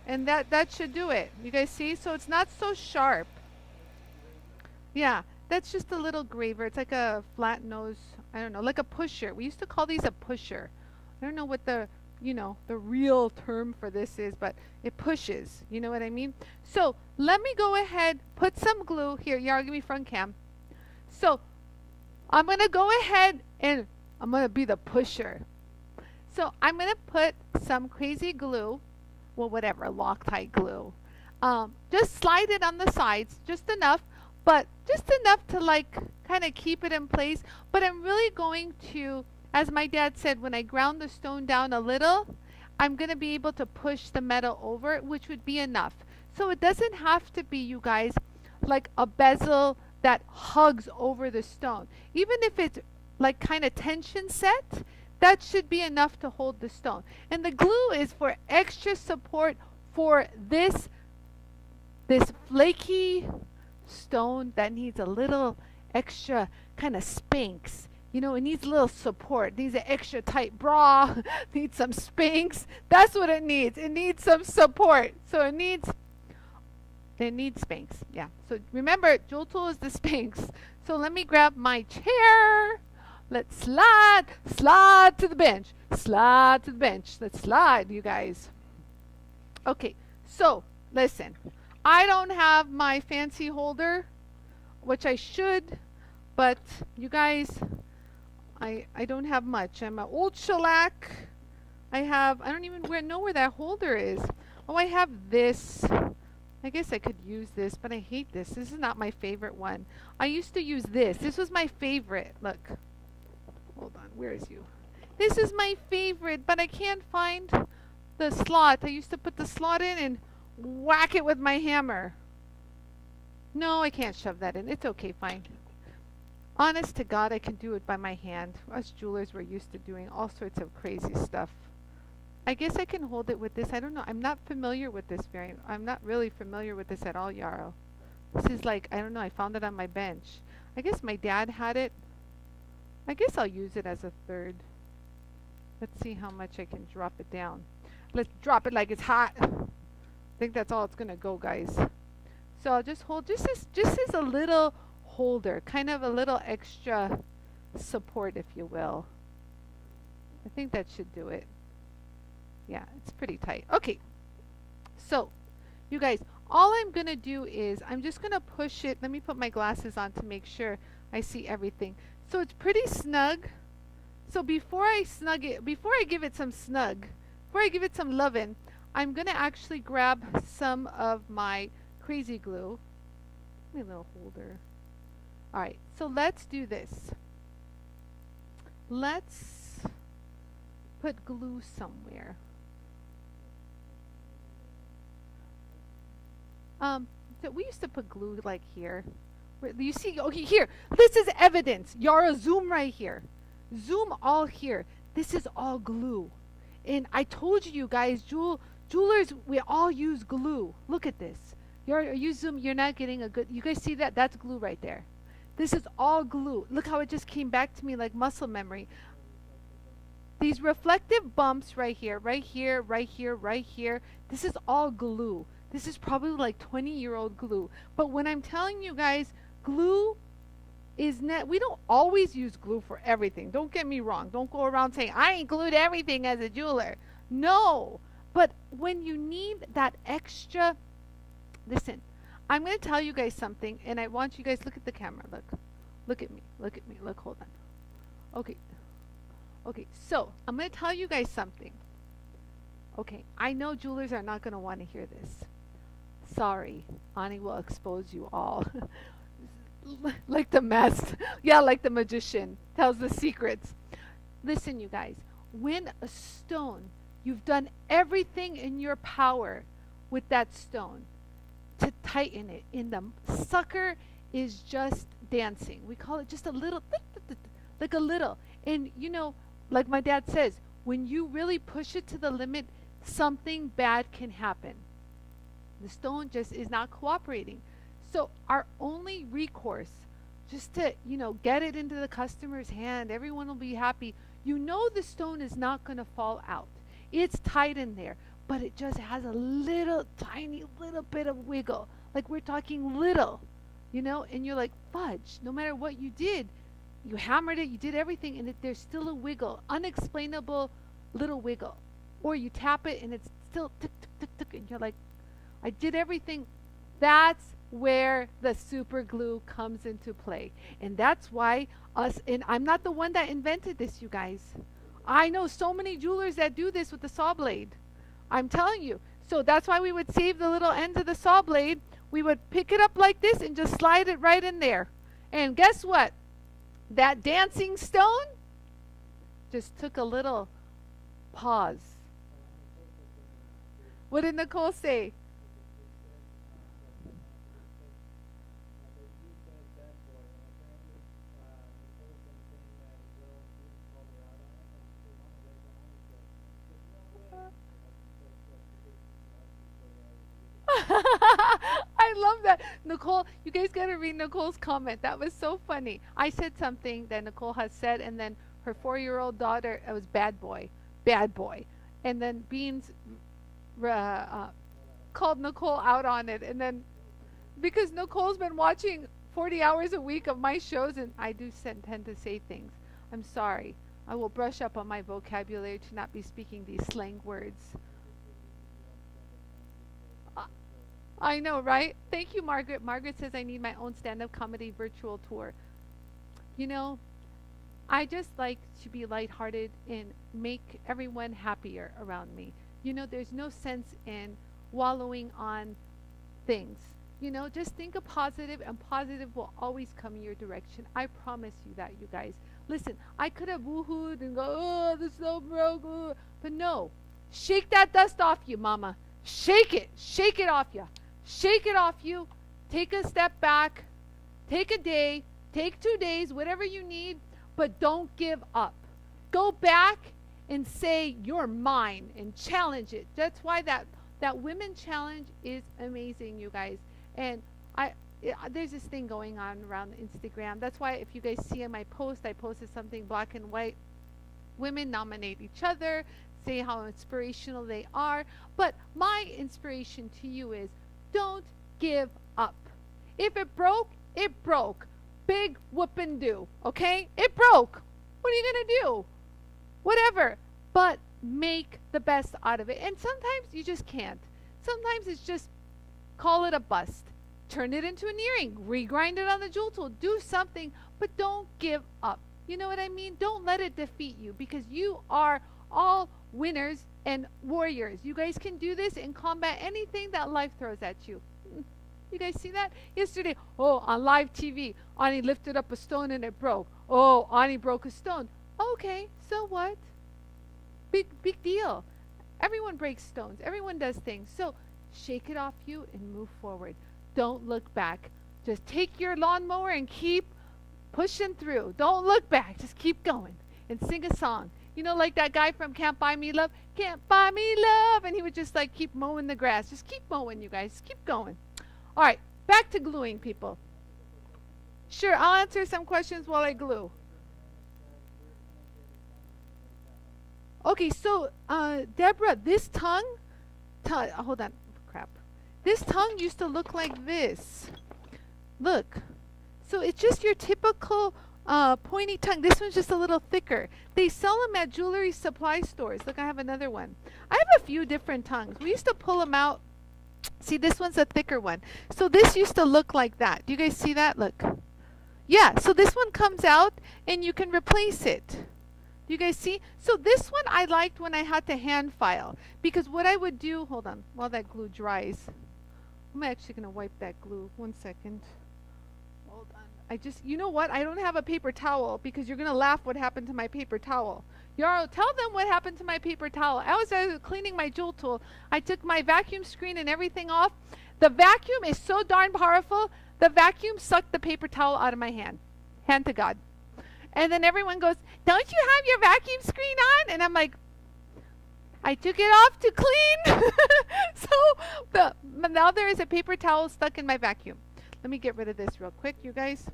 And that should do it. You guys see? So it's not so sharp. Yeah, that's just a little graver. It's like a flat nose, I don't know, like a pusher. We used to call these a pusher. I don't know what the real term for this is, but it pushes. You know what I mean? So let me go ahead, put some glue here. Yeah, give me front cam. So I'm going to go ahead and I'm going to be the pusher. So I'm going to put some crazy glue, well, whatever, Loctite glue. Just slide it on the sides, just enough, but just enough to like kind of keep it in place. But I'm really going to, as my dad said, when I ground the stone down a little, I'm going to be able to push the metal over it, which would be enough. So it doesn't have to be, you guys, like a bezel that hugs over the stone. Even if it's like kind of tension set, that should be enough to hold the stone. And the glue is for extra support for this flaky stone that needs a little extra kind of Spanx. You know, it needs a little support. It needs an extra tight bra. Needs some Spanx. That's what it needs. It needs some support. So it needs Spanx. Yeah. So remember, JOOLTOOL is the Spanx. So let me grab my chair. Let's slide to the bench. Slide to the bench. Let's slide, you guys. Okay. So listen. I don't have my fancy holder, which I should, but you guys, I don't have much. I'm an old shellac. I don't even know where that holder is. Oh, I have this. I guess I could use this, but I hate this. This is not my favorite one. I used to use this. This was my favorite. Look. Hold on. Where is you? This is my favorite, but I can't find the slot. I used to put the slot in and whack it with my hammer. No, I can't shove that in. It's okay, fine. Honest to God, I can do it by my hand. Us jewelers were used to doing all sorts of crazy stuff. I guess I can hold it with this. I don't know. I'm not familiar with this I'm not really familiar with this at all, Yarrow. This is like, I don't know. I found it on my bench. I guess my dad had it. I guess I'll use it as a third. Let's see how much I can drop it down. Let's drop it like it's hot. I think that's all it's going to go, guys. So I'll just hold just as a little holder, kind of a little extra support, if you will. I think that should do it. Yeah, it's pretty tight. Okay, so you guys, all I'm going to do is I'm just going to push it. Let me put my glasses on to make sure I see everything. So it's pretty snug. So before I give it some lovin', I'm going to actually grab some of my crazy glue. My little holder. Alright, so let's do this. Let's put glue somewhere. So we used to put glue like here. You see, okay, here. This is evidence. Yara, zoom right here. Zoom all here. This is all glue. And I told you guys, jewelers, we all use glue. Look at this. You zoom, you're not getting a good, you guys see that? That's glue right there. This is all glue. Look how it just came back to me like muscle memory. These reflective bumps right here, right here, right here, right here, this is all glue. This is probably like 20-year-old glue. But when I'm telling you guys, glue is not, we don't always use glue for everything. Don't get me wrong. Don't go around saying, I ain't glued everything as a jeweler. No. But when you need that extra, listen, I'm going to tell you guys something, and I want you guys, look at the camera. Look at me. Look at me. Look, hold on. Okay. Okay, so I'm going to tell you guys something. Okay, I know jewelers are not going to want to hear this. Sorry, Ani will expose you all. Like the mask. Yeah, like the magician tells the secrets. Listen, you guys, when a stone, you've done everything in your power with that stone to tighten it, and the sucker is just dancing. We call it just a little, like a little. And you know, like my dad says, when you really push it to the limit, something bad can happen. The stone just is not cooperating. So our only recourse, just to, you know, get it into the customer's hand, everyone will be happy. You know the stone is not going to fall out. It's tight in there, but it just has a little, tiny little bit of wiggle. Like we're talking little, you know, and you're like, fudge, no matter what you did, you hammered it, you did everything, and there's still a wiggle, unexplainable little wiggle. Or you tap it and it's still tick, tick, tick, tick, and you're like, I did everything. That's where the super glue comes into play. And that's why and I'm not the one that invented this, you guys. I know so many jewelers that do this with the saw blade. I'm telling you. So that's why we would save the little ends of the saw blade. We would pick it up like this and just slide it right in there. And guess what? That dancing stone just took a little pause. What did Nicole say? I love that. Nicole, you guys got to read Nicole's comment. That was so funny. I said something that Nicole has said, and then her 4-year-old daughter, it was bad boy, bad boy. And then Beans called Nicole out on it. And then, because Nicole's been watching 40 hours a week of my shows, and I do tend to say things. I'm sorry. I will brush up on my vocabulary to not be speaking these slang words. I know, right? Thank you, Margaret. Margaret says I need my own stand-up comedy virtual tour. You know, I just like to be lighthearted and make everyone happier around me. You know, there's no sense in wallowing on things. You know, just think of positive, and positive will always come in your direction. I promise you that, you guys. Listen, I could have woohooed and go, oh, this is so broke. But no, shake that dust off you, mama. Shake it. Shake it off you. Shake it off you. Take a step back. Take a day. Take 2 days, whatever you need. But don't give up. Go back and say you're mine and challenge it. That's why that women challenge is amazing, you guys. And there's this thing going on around Instagram. That's why if you guys see in my post, I posted something black and white. Women nominate each other, say how inspirational they are. But my inspiration to you is don't give up. If it broke, it broke. Big whoopin' do, okay? It broke. What are you going to do? Whatever. But make the best out of it. And sometimes you just can't. Sometimes it's just call it a bust. Turn it into an earring. Regrind it on the jewel tool. Do something, but don't give up. You know what I mean? Don't let it defeat you, because you are all winners and warriors. You guys can do this and combat anything that life throws at you. You guys see that? Yesterday, oh, on live TV, Ani lifted up a stone and it broke. Oh, Ani broke a stone. Okay, so what? Big deal. Everyone breaks stones. Everyone does things. So shake it off you and move forward. Don't look back. Just take your lawnmower and keep pushing through. Don't look back. Just keep going and sing a song. You know, like that guy from Can't Buy Me Love. Can't buy me love. And he would just like keep mowing the grass. Just keep mowing, you guys. Keep going. All right, back to gluing, people. Sure, I'll answer some questions while I glue. Okay, so Deborah, this tongue, hold on, crap. This tongue used to look like this. Look. So it's just your typical pointy tongue. This one's just a little thicker. They sell them at jewelry supply stores. Look, I have another one. I have a few different tongues. We used to pull them out. See, this one's a thicker one. So this used to look like that. Do you guys see that? Look. Yeah, so this one comes out and you can replace it. Do you guys see? So this one I liked when I had to hand file, because what I would do, hold on, while that glue dries. I'm actually going to wipe that glue. 1 second. Hold on. You know what? I don't have a paper towel, because you're going to laugh what happened to my paper towel. Yarrow, tell them what happened to my paper towel. I was cleaning my jewel tool. I took my vacuum screen and everything off. The vacuum is so darn powerful, the vacuum sucked the paper towel out of my hand. Hand to God. And then everyone goes, don't you have your vacuum screen on? And I'm like, I took it off to clean. So now there is a paper towel stuck in my vacuum. Let me get rid of this real quick, you guys.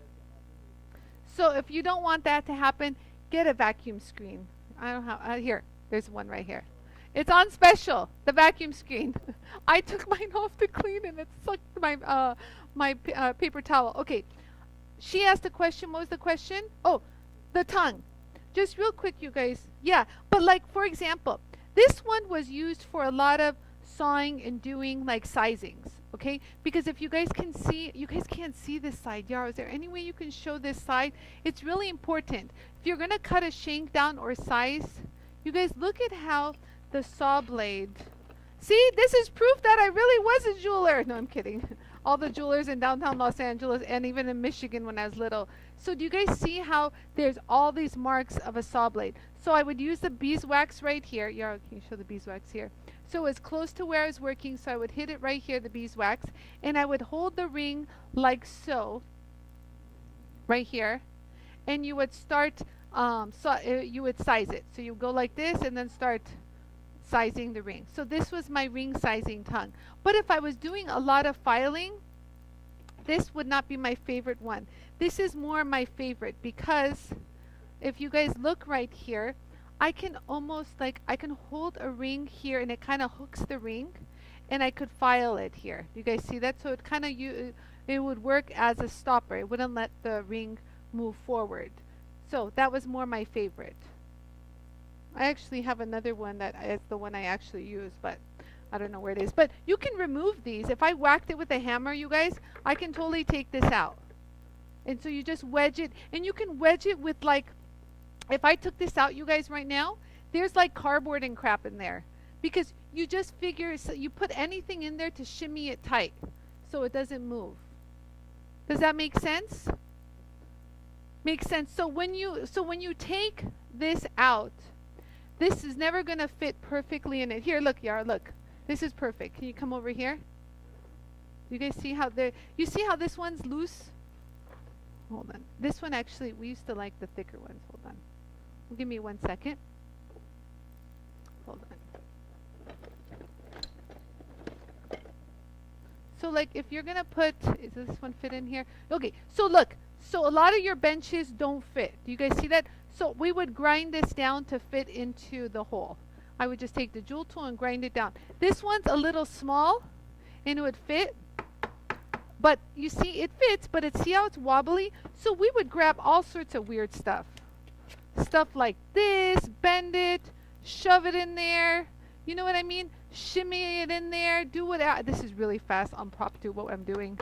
So if you don't want that to happen, get a vacuum screen. I don't have, here, there's one right here. It's on special, the vacuum screen. I took mine off to clean and it sucked my paper towel. Okay, she asked a question. What was the question? Oh, the tongue. Just real quick, you guys. Yeah, but like, for example, this one was used for a lot of sawing and doing like sizings, okay? Because if you guys can see, you guys can't see this side. Yara, is there any way you can show this side? It's really important. If you're gonna cut a shank down or size, you guys look at how the saw blade. See, this is proof that I really was a jeweler. No, I'm kidding. All the jewelers in downtown Los Angeles and even in Michigan when I was little So do you guys see how there's all these marks of a saw blade? So I would use the beeswax right here. Yeah, can you show the beeswax here? So it's close to where I was working, so I would hit it right here, the beeswax, and I would hold the ring like so, right here, and you would start, you would size it. So you go like this and then start sizing the ring. So this was my ring sizing tongue. But if I was doing a lot of filing, this would not be my favorite one. This is more my favorite because if you guys look right here, I can almost I can hold a ring here and it kind of hooks the ring and I could file it here. Do you guys see that? So it kind of it would work as a stopper. It wouldn't let the ring move forward. So that was more my favorite. I actually have another one that is the one I actually use, but I don't know where it is. But you can remove these. If I whacked it with a hammer, you guys, I can totally take this out. And so you just wedge it, and you can wedge it with if I took this out, you guys, right now, there's cardboard and crap in there. Because you just figure, so you put anything in there to shimmy it tight so it doesn't move. Does that make sense? Makes sense. So when you take this out, this is never going to fit perfectly in it. Here, look, Yara, look. This is perfect. Can you come over here? You guys see how you see how this one's loose? Hold on. This one actually, we used to like the thicker ones. Hold on. Give me 1 second. Hold on. So if you're going to put, is this one fit in here? Okay, so look. So a lot of your benches don't fit. Do you guys see that? So we would grind this down to fit into the hole. I would just take the jewel tool and grind it down. This one's a little small and it would fit. But you see, it fits, but see how it's wobbly? So we would grab all sorts of weird stuff. Stuff like this, bend it, shove it in there. You know what I mean? Shimmy it in there, do whatever. This is really fast. I'm prop to what I'm doing.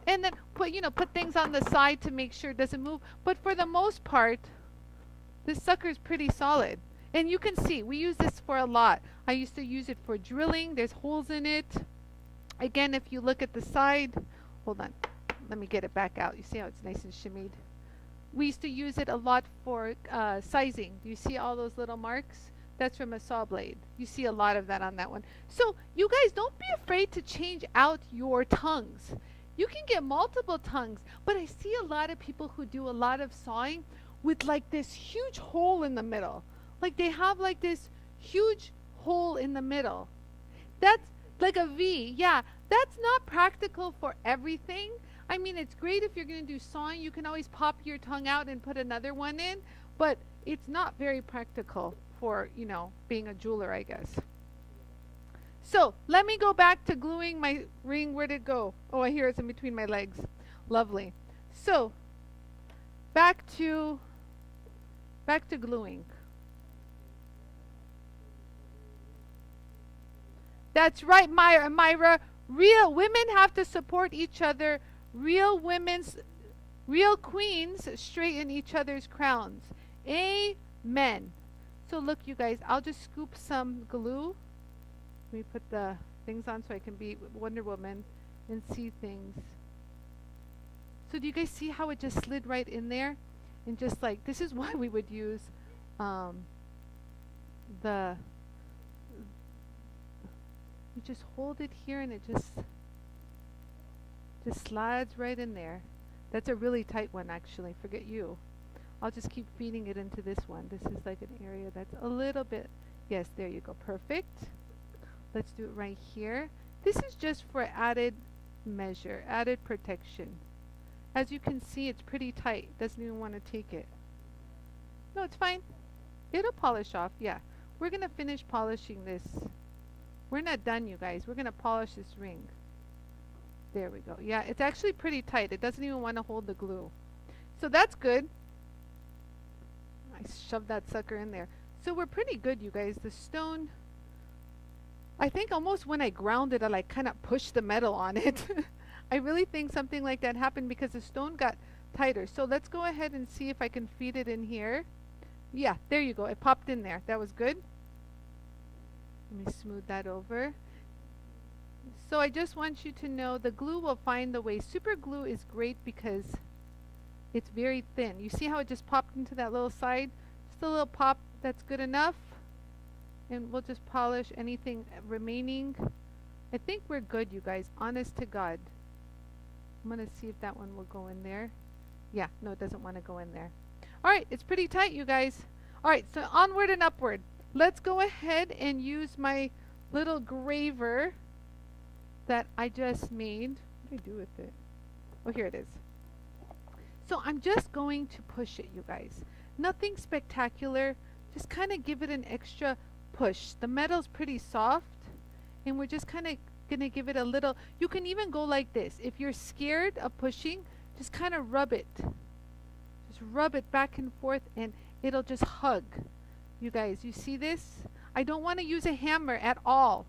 And then put things on the side to make sure it doesn't move. But for the most part, this sucker is pretty solid. And you can see, we use this for a lot. I used to use it for drilling. There's holes in it. Again, if you look at the side, hold on. Let me get it back out. You see how it's nice and shimmied? We used to use it a lot for sizing. You see all those little marks? That's from a saw blade. You see a lot of that on that one. So you guys, don't be afraid to change out your tongues. You can get multiple tongues, but I see a lot of people who do a lot of sawing with this huge hole in the middle. They have this huge hole in the middle. That's like a V. Yeah, that's not practical for everything. I mean, it's great if you're going to do sawing. You can always pop your tongue out and put another one in, but it's not very practical for, being a jeweler, I guess. So let me go back to gluing my ring. Where'd it go? Oh, I hear it's in between my legs. Lovely. So back to gluing. That's right, Myra. Real women have to support each other. Real queens straighten each other's crowns. Amen. So look, you guys, I'll just scoop some glue. Let me put the things on so I can be Wonder Woman and see things. So do you guys see how it just slid right in there? And just this is why we would use you just hold it here and it just slides right in there. That's a really tight one, actually. Forget you. I'll just keep feeding it into this one. This is an area that's a little bit, yes, there you go. Perfect. Let's do it right here. This is just for added measure, added protection. As you can see, it's pretty tight. Doesn't even want to take it. No, it's fine. It'll polish off, yeah. We're going to finish polishing this. We're not done, you guys. We're going to polish this ring. There we go. Yeah, it's actually pretty tight. It doesn't even want to hold the glue. So that's good. I shoved that sucker in there. So we're pretty good, you guys. The stone, I think almost when I ground it, I kind of pushed the metal on it. I really think something like that happened because the stone got tighter. So let's go ahead and see if I can feed it in here. Yeah, there you go. It popped in there. That was good. Let me smooth that over. So I just want you to know the glue will find the way. Super glue is great because it's very thin. You see how it just popped into that little side? Just a little pop, that's good enough. And we'll just polish anything remaining. I think we're good, you guys, honest to God. I'm going to see if that one will go in there. Yeah, no, it doesn't want to go in there. All right, it's pretty tight, you guys. All right, so onward and upward. Let's go ahead and use my little graver that I just made. What do I do with it? Oh, here it is. So I'm just going to push it, you guys. Nothing spectacular. Just kind of give it an extra push. The metal's pretty soft, and we're just kind of going to give it a little. You can even go like this. If you're scared of pushing, just kind of rub it. Just rub it back and forth, and it'll just hug. You guys, you see this? I don't want to use a hammer at all,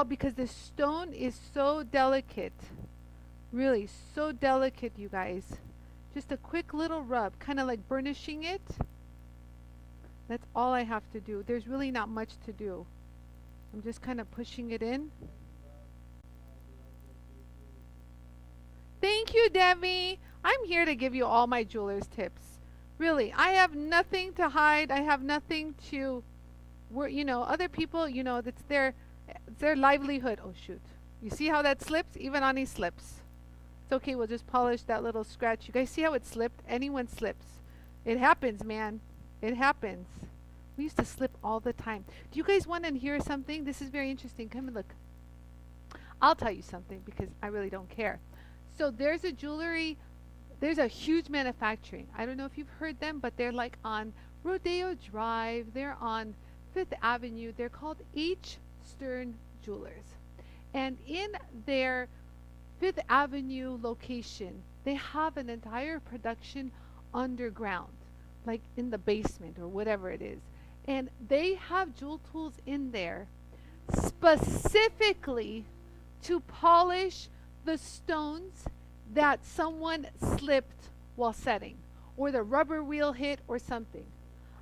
because this stone is so delicate. Really, so delicate, you guys. Just a quick little rub, kind of like burnishing it. That's all I have to do. There's really not much to do. I'm just kind of pushing it in. Thank you, Debbie. I'm here to give you all my jeweler's tips. Really, I have nothing to hide. I have nothing to, you know, other people, you know, that's their livelihood. Oh, shoot. You see how that slips? Even Ani slips. It's okay. We'll just polish that little scratch. You guys see how it slipped? Anyone slips. It happens, man. It happens. We used to slip all the time. Do you guys want to hear something? This is very interesting. Come and look. I'll tell you something because I really don't care. So there's a jewelry, there's a huge manufacturing. I don't know if you've heard them, but they're like on Rodeo Drive. They're on Fifth Avenue. They're called H. Stern Jewelers. And in their Fifth Avenue location, they have an entire production underground, like in the basement or whatever it is. And they have jewel tools in there specifically to polish the stones that someone slipped while setting, or the rubber wheel hit or something.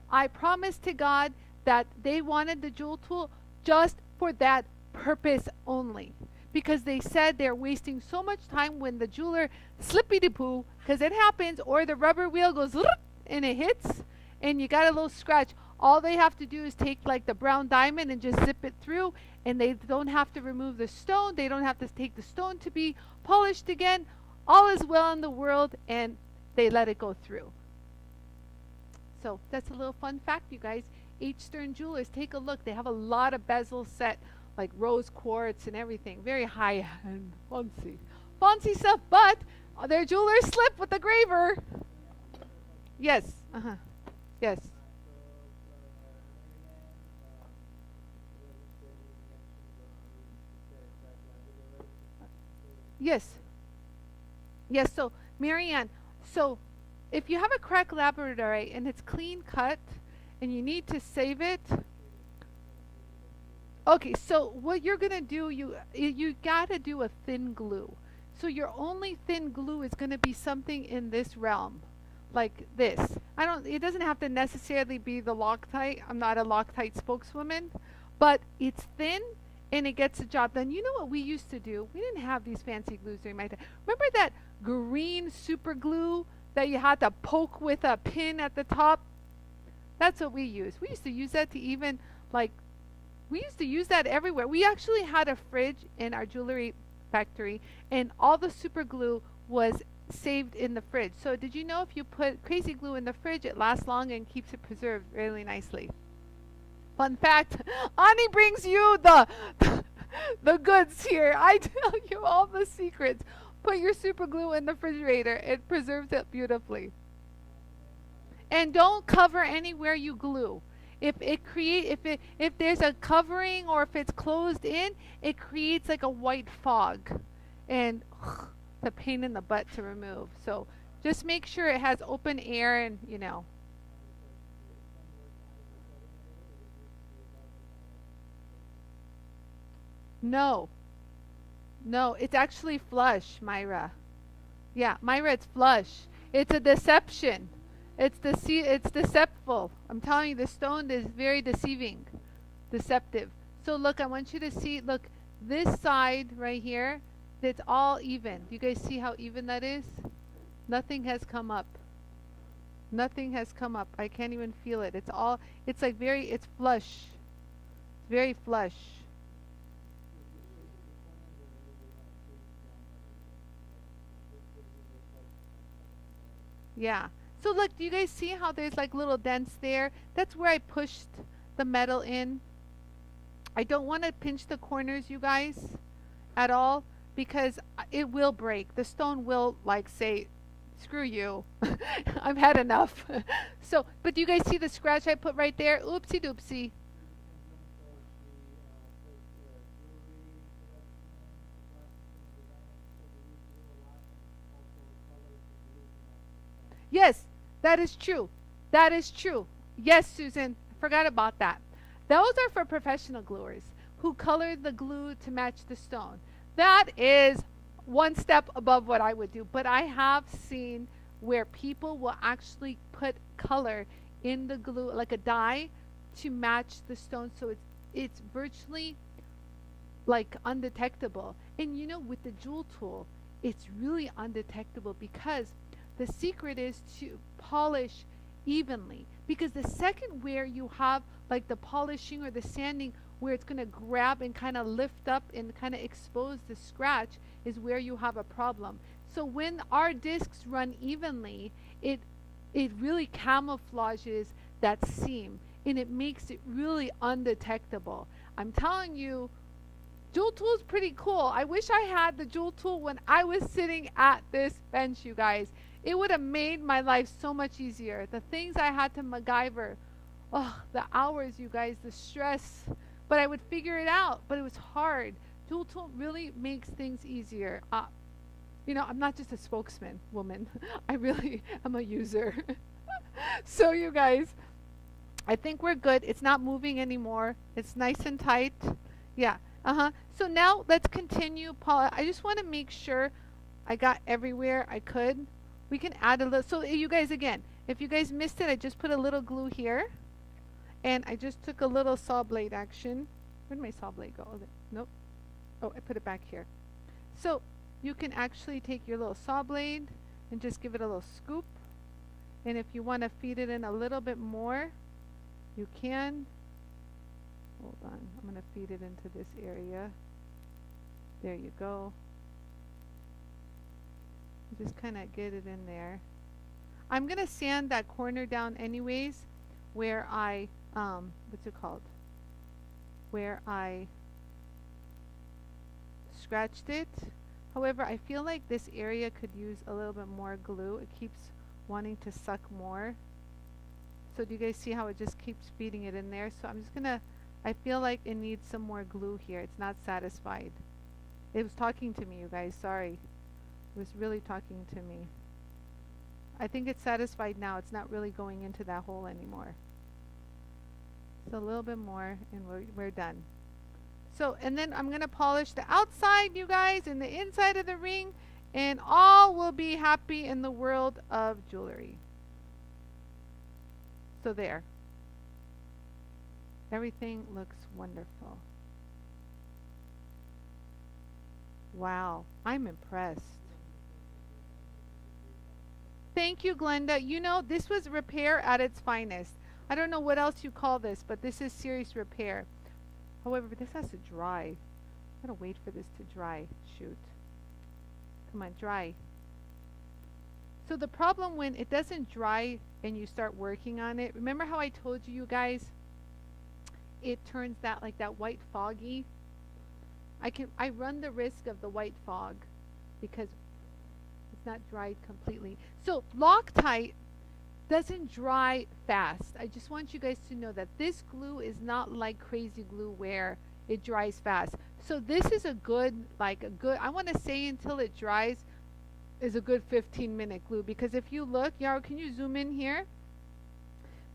I promise to God that they wanted the jewel tool just for that purpose only, because they said they're wasting so much time when the jeweler slippy-de-poo, because it happens, or the rubber wheel goes and it hits and you got a little scratch. All they have to do is take like the brown diamond and just zip it through, and they don't have to remove the stone. They don't have to take the stone to be polished again. All is well in the world, and they let it go through. So that's a little fun fact, you guys. H. Stern Jewelers, take a look. They have a lot of bezels set, like rose quartz and everything. Very high-end, fancy stuff, but their jewelers slip with the graver. Yes, yes. Yes. Yes, so Marianne, so if you have a cracked labradorite and it's clean cut and you need to save it, okay, so what you're gonna do, you gotta do a thin glue. So your only thin glue is gonna be something in this realm, like this. It doesn't have to necessarily be the Loctite. I'm not a Loctite spokeswoman, but it's thin and it gets the job done. You know what we used to do? We didn't have these fancy glues during my time. Remember that green super glue that you had to poke with a pin at the top? That's what we used. We used to use that to even, like, we used to use that everywhere. We actually had a fridge in our jewelry factory, and all the super glue was saved in the fridge. So did you know if you put crazy glue in the fridge, it lasts long and keeps it preserved really nicely? Fun fact, Ani brings you the goods here. I tell you all the secrets. Put your super glue in the refrigerator. It preserves it beautifully. And don't cover anywhere you glue. If there's a covering or if it's closed in, it creates like a white fog, and it's a pain in the butt to remove. So just make sure it has open air, and you know. No, it's actually flush, Myra. Yeah, Myra, it's flush. It's a deception. It's deceptive. I'm telling you, the stone is very deceptive. So look, I want you to see, look, This side right here, it's all even. Do you guys see how even that is? Nothing has come up. Nothing has come up. I can't even feel it. It's all, it's like very, it's flush. It's very flush. Yeah. So look, do you guys see how there's like little dents there? That's where I pushed the metal in. I don't want to pinch the corners, you guys, at all, because it will break. The stone will like say, screw you. I've had enough. So, but do you guys see the scratch I put right there? Oopsie doopsie. Yes, that is true. That is true. Yes, Susan, I forgot about that. Those are for professional gluers who color the glue to match the stone. That is one step above what I would do. But I have seen where people will actually put color in the glue, like a dye, to match the stone. So it's virtually like undetectable. And you know, with the jewel tool, it's really undetectable because the secret is to polish evenly. Because the second where you have like the polishing or the sanding where it's going to grab and kind of lift up and kind of expose the scratch is where you have a problem. So when our discs run evenly, it really camouflages that seam and it makes it really undetectable. I'm telling you, jewel tool is pretty cool. I wish I had the jewel tool when I was sitting at this bench, you guys. It would have made my life so much easier. The things I had to MacGyver, oh, the hours, you guys, the stress. But I would figure it out, but it was hard. Jewel tool really makes things easier. You know, I'm not just a spokesman woman. I really am a user. So you guys, I think we're good. It's not moving anymore. It's nice and tight. Yeah. So now let's continue, Paula. I just want to make sure I got everywhere I could. We can add a little. So you guys, again, if you guys missed it, I just put a little glue here. And I just took a little saw blade action. Where did my saw blade go? Nope. Oh, I put it back here. So you can actually take your little saw blade and just give it a little scoop. And if you want to feed it in a little bit more, you can. Hold on. I'm going to feed it into this area. There you go. Just kind of get it in there. I'm going to sand that corner down anyways where I, what's it called? Where I scratched it. However, I feel like this area could use a little bit more glue. It keeps wanting to suck more. So do you guys see how it just keeps feeding it in there? So I'm just going to, I feel like it needs some more glue here. It's not satisfied. It was talking to me, you guys. Sorry. It was really talking to me. I think it's satisfied now. It's not really going into that hole anymore. So a little bit more and we're done. So, and then I'm going to polish the outside, you guys, and the inside of the ring, and all will be happy in the world of jewelry. So there. Everything looks wonderful. Wow, I'm impressed. Thank you, Glenda. You know, this was repair at its finest. I don't know what else you call this, but this is serious repair. However, this has to dry. I'm going to wait for this to dry. Shoot. Come on, dry. So the problem when it doesn't dry and you start working on it, remember how I told you guys, it turns that like that white foggy? I run the risk of the white fog because it's not dried completely. So Loctite doesn't dry fast. I just want you guys to know that this glue is not like crazy glue where it dries fast. So this is a good, I want to say until it dries is a good 15-minute glue, because if you look, Yaro, can you zoom in here?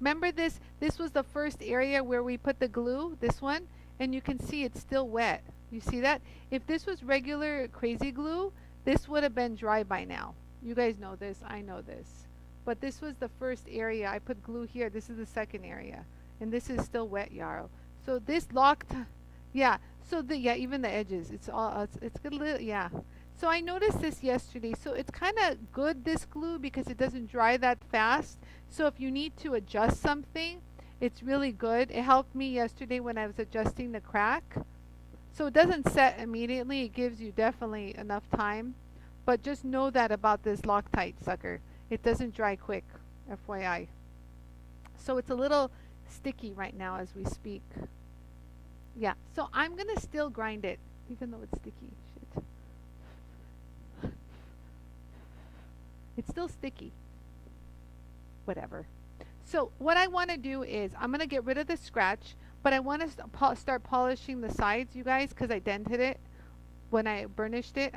Remember this was the first area where we put the glue, this one, and you can see it's still wet. You see that? If this was regular crazy glue, this would have been dry by now. You guys know this, I know this. But this was the first area. I put glue here. This is the second area. And this is still wet, Yarrow. So this Loctite, Yeah. So yeah, even the edges, it's all it's good. Yeah. So I noticed this yesterday. So it's kind of good, this glue, because it doesn't dry that fast. So if you need to adjust something, it's really good. It helped me yesterday when I was adjusting the crack. So it doesn't set immediately. It gives you definitely enough time. But just know that about this Loctite sucker. It doesn't dry quick, FYI. So it's a little sticky right now as we speak. Yeah, so I'm going to still grind it, even though it's sticky. Shit. It's still sticky. Whatever. So what I want to do is I'm going to get rid of the scratch, but I want to start polishing the sides, you guys, because I dented it when I burnished it.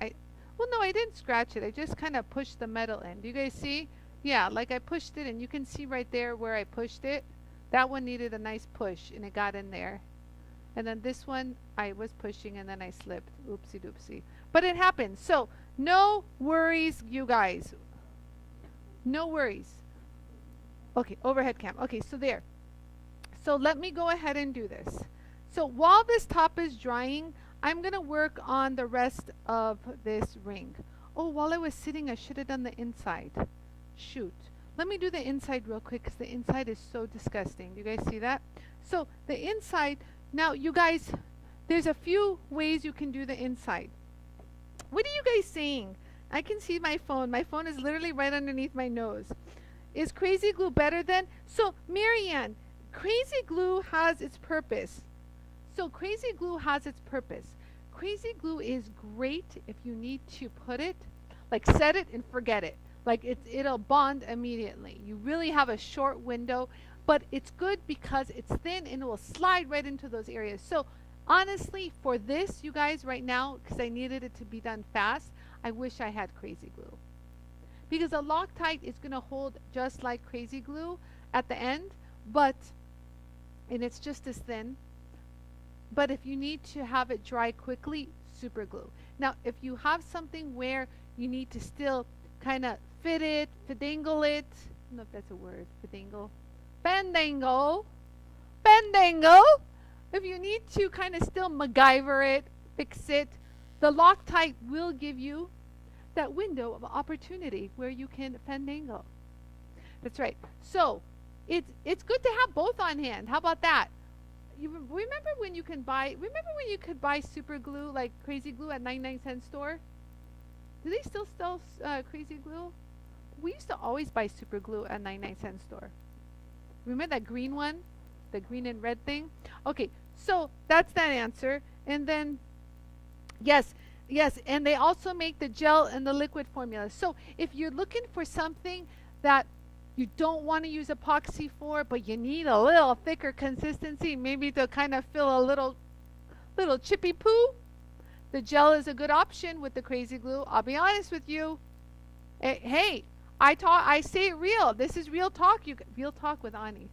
Well, no, I didn't scratch it. I just kind of pushed the metal in. Do you guys see? Yeah, like I pushed it, and you can see right there where I pushed it. That one needed a nice push, and it got in there. And then this one, I was pushing, and then I slipped. Oopsie doopsie. But it happened. So, no worries, you guys. No worries. Okay, overhead cam. Okay, so there. So let me go ahead and do this. So while this top is drying, I'm going to work on the rest of this ring. Oh, while I was sitting, I should have done the inside. Shoot. Let me do the inside real quick, because the inside is so disgusting. Do you guys see that? So the inside, now you guys, there's a few ways you can do the inside. What are you guys saying? I can see my phone. My phone is literally right underneath my nose. Is crazy glue better than? So Marianne, crazy glue has its purpose. So crazy glue has its purpose. Crazy glue is great if you need to put it, like set it and forget it. Like it'll bond immediately. You really have a short window, but it's good because it's thin and it will slide right into those areas. So honestly, for this, you guys, right now, because I needed it to be done fast, I wish I had crazy glue. Because a Loctite is going to hold just like crazy glue at the end, and it's just as thin. But if you need to have it dry quickly, super glue. Now, if you have something where you need to still kind of fit it, fandangle it, I don't know if that's a word, fandangle, if you need to kind of still MacGyver it, fix it, the Loctite will give you that window of opportunity where you can fandangle. That's right. So it's good to have both on hand. How about that? You remember when you could buy super glue, like crazy glue at 99-cent store? Do they still sell crazy glue? We used to always buy super glue at 99-cent store. Remember that green one? The green and red thing? Okay, so that's that answer. And then, yes, and they also make the gel and the liquid formula. So if you're looking for something that you don't want to use epoxy for, but you need a little thicker consistency, maybe to kind of fill a little chippy poo, the gel is a good option with the crazy glue. I'll be honest with you. Hey, I say it real. This is real talk. Real talk with Ani.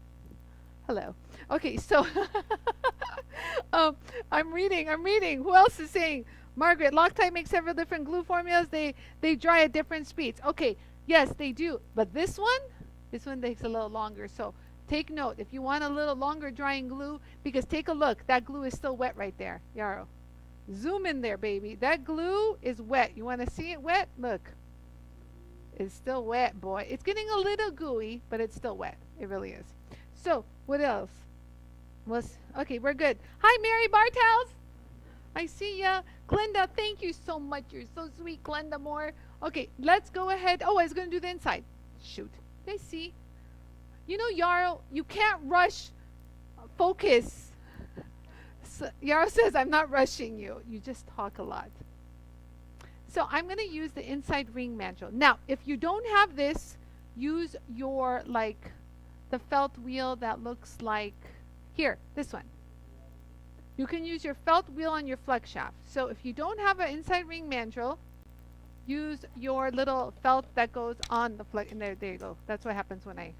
Hello. Okay, so I'm reading. Who else is saying? Margaret, Loctite makes several different glue formulas. They dry at different speeds. Okay, yes, they do. But this one takes a little longer. So take note. If you want a little longer drying glue, because take a look. That glue is still wet right there. Yarrow. Zoom in there, baby. That glue is wet. You want to see it wet? Look. It's still wet, boy. It's getting a little gooey, but it's still wet. It really is. So, what else? Okay, we're good. Hi, Mary Bartels. I see ya. Glenda, thank you so much. You're so sweet, Glenda Moore. Okay, let's go ahead. Oh, I was going to do the inside. Shoot. I see. You know, Yarrow, you can't rush focus. So, Yarrow says, I'm not rushing you. You just talk a lot. So I'm going to use the inside ring mandrel. Now, if you don't have this, use your, like, the felt wheel that looks like, here, this one. You can use your felt wheel on your flex shaft. So if you don't have an inside ring mandrel, use your little felt that goes on the flex. And there you go. That's what happens when I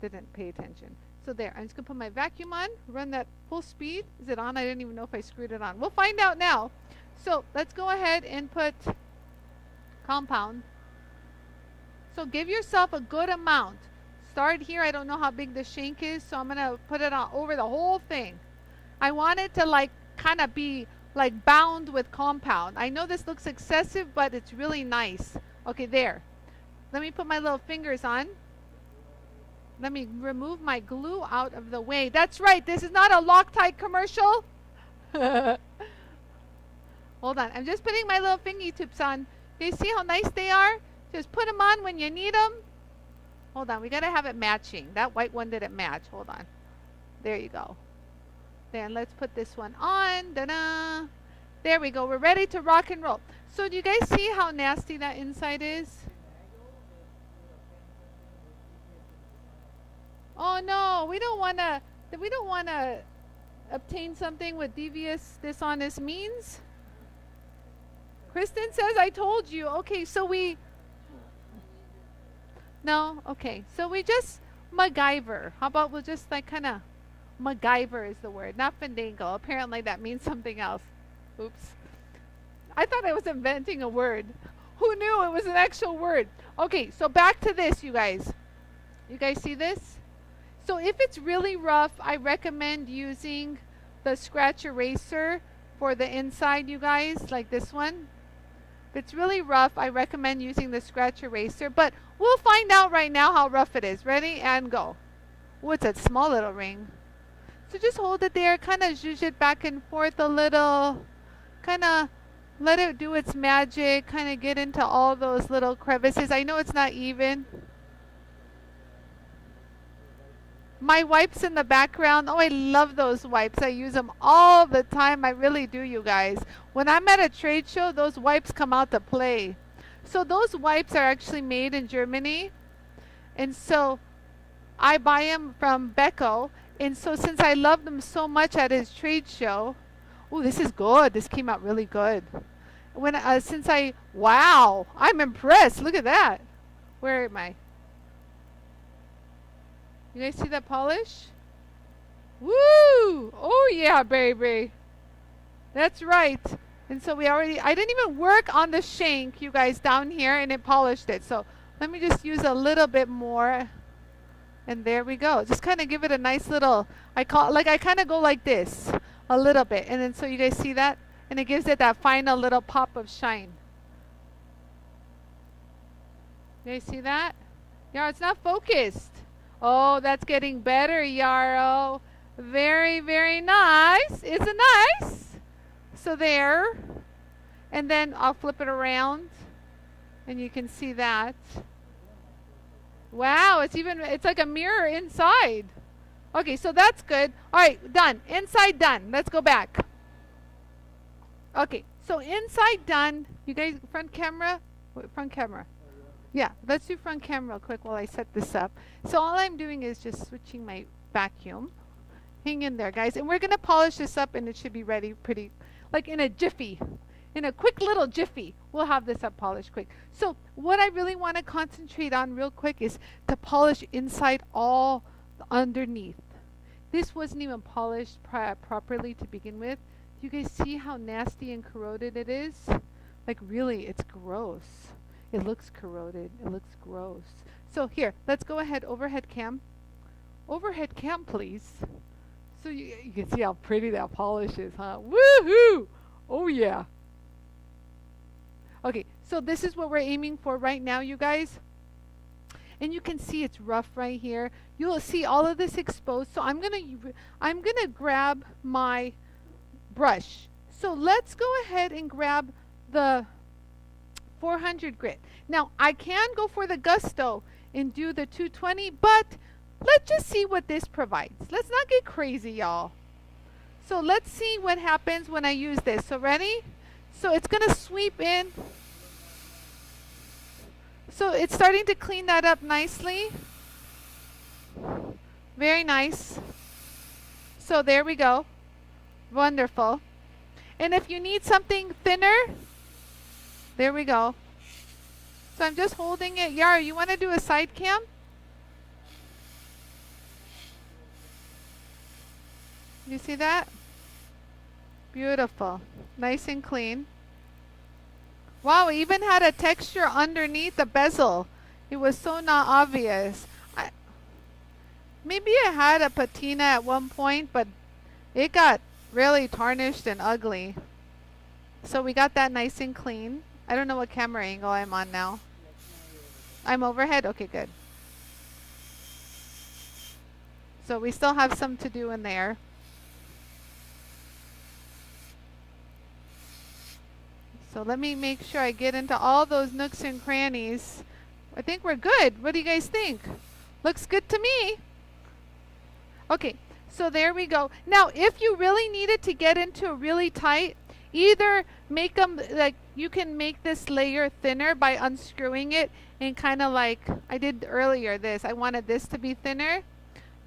didn't pay attention. So there, I'm just going to put my vacuum on, run that full speed. Is it on? I didn't even know if I screwed it on. We'll find out now. So let's go ahead and put compound. So give yourself a good amount. Start here. I don't know how big the shank is, so I'm going to put it on over the whole thing. I want it to like kind of be like bound with compound. I know this looks excessive, but it's really nice. Okay, there. Let me put my little fingers on. Let me remove my glue out of the way. That's right, this is not a Loctite commercial. Hold on, I'm just putting my little fingy tips on. You see how nice they are? Just put them on when you need them. Hold on, we gotta have it matching. That white one didn't match. Hold on. There you go. Then let's put this one on. Da-da. There we go. We're ready to rock and roll. So do you guys see how nasty that inside is? Oh no, we don't wanna obtain something with devious, dishonest means. Kristen says, I told you. Okay, so no, okay. So we just MacGyver. How about we'll just like kind of, MacGyver is the word, not Fandango. Apparently that means something else. Oops. I thought I was inventing a word. Who knew it was an actual word? Okay, so back to this, you guys. You guys see this? So if it's really rough, I recommend using the scratch eraser for the inside, you guys, like this one. If it's really rough, I recommend using the scratch eraser, but we'll find out right now how rough it is. Ready? And go. Oh, it's a small little ring. So just hold it there, kind of zhuzh it back and forth a little, kind of let it do its magic, kind of get into all those little crevices. I know it's not even. My wipes in the background, oh, I love those wipes. I use them all the time. I really do, you guys. When I'm at a trade show, those wipes come out to play. So those wipes are actually made in Germany. And so I buy them from BECO. And so since I love them so much at his trade show, oh, this is good. This came out really good. Wow, I'm impressed. Look at that. Where am I? You guys see that polish? Woo! Oh yeah, baby. That's right. And so I didn't even work on the shank, you guys, down here, and it polished it. So let me just use a little bit more. And there we go. Just kind of give it a nice little, I kind of go like this a little bit. And then so you guys see that? And it gives it that final little pop of shine. You guys see that? Yeah, it's not focused. Oh, that's getting better, Yarrow. Very, very nice. Isn't it nice? So there. And then I'll flip it around. And you can see that. Wow, it's like a mirror inside. Okay, so that's good. All right, done. Inside done. Let's go back. Okay, so inside done. You guys, front camera? Front camera. Yeah, let's do front camera real quick while I set this up. So all I'm doing is just switching my vacuum. Hang in there, guys. And we're going to polish this up, and it should be ready pretty, like in a jiffy. In a quick little jiffy. We'll have this up polished quick. So what I really want to concentrate on real quick is to polish inside all underneath. This wasn't even polished properly to begin with. You guys see how nasty and corroded it is? Like really, it's gross. It looks corroded. It looks gross. So here, let's go ahead. Overhead cam. Overhead cam, please. So you can see how pretty that polish is, huh? Woohoo! Oh, yeah. Okay, so this is what we're aiming for right now, you guys. And you can see it's rough right here. You'll see all of this exposed. So I'm gonna grab my brush. So let's go ahead and grab the 400 grit. Now I can go for the gusto and do the 220, but let's just see what this provides. Let's not get crazy, y'all. So let's see what happens when I use this. So ready? So it's gonna sweep in. So it's starting to clean that up nicely. Very nice. So there we go. Wonderful. And if you need something thinner, there we go. So I'm just holding it. Yara, you want to do a side cam? You see that? Beautiful. Nice and clean. Wow, it even had a texture underneath the bezel. It was so not obvious. Maybe it had a patina at one point, but it got really tarnished and ugly. So we got that nice and clean. I don't know what camera angle I'm on now. I'm overhead? Okay, good. So we still have some to do in there. So let me make sure I get into all those nooks and crannies. I think we're good. What do you guys think? Looks good to me. Okay, so there we go. Now, if you really needed to get into really tight, either make them, like, you can make this layer thinner by unscrewing it and kind of like I did earlier this. I wanted this to be thinner,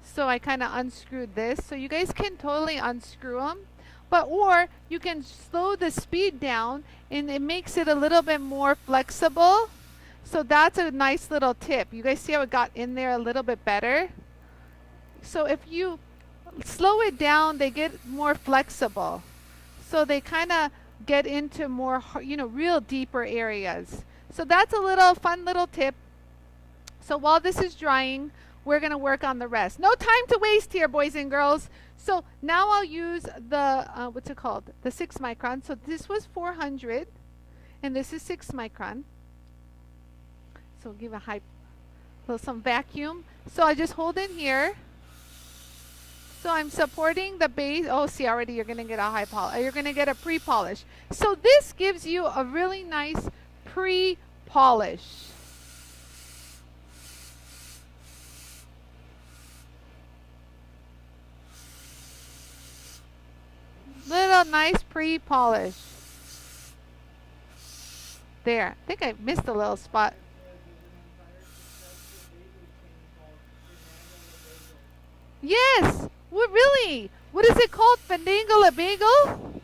so I kind of unscrewed this. So you guys can totally unscrew them. But, or you can slow the speed down and it makes it a little bit more flexible. So that's a nice little tip. You guys see how it got in there a little bit better? So if you slow it down, they get more flexible. So they kind of get into more, you know, real deeper areas. So that's a little fun little tip. So while this is drying, we're going to work on the rest. No time to waste here, boys and girls. So now I'll use the, what's it called? The 6 micron. So this was 400 and this is 6 micron. So we'll give a high, some vacuum. So I just hold in here. So I'm supporting the base. Oh, see, already you're going to get a high polish. You're going to get a pre-polish. So this gives you a really nice pre-polish. Little nice pre-polish. There. I think I missed a little spot. Yes. What really? What is it called? Fandangle a bagel?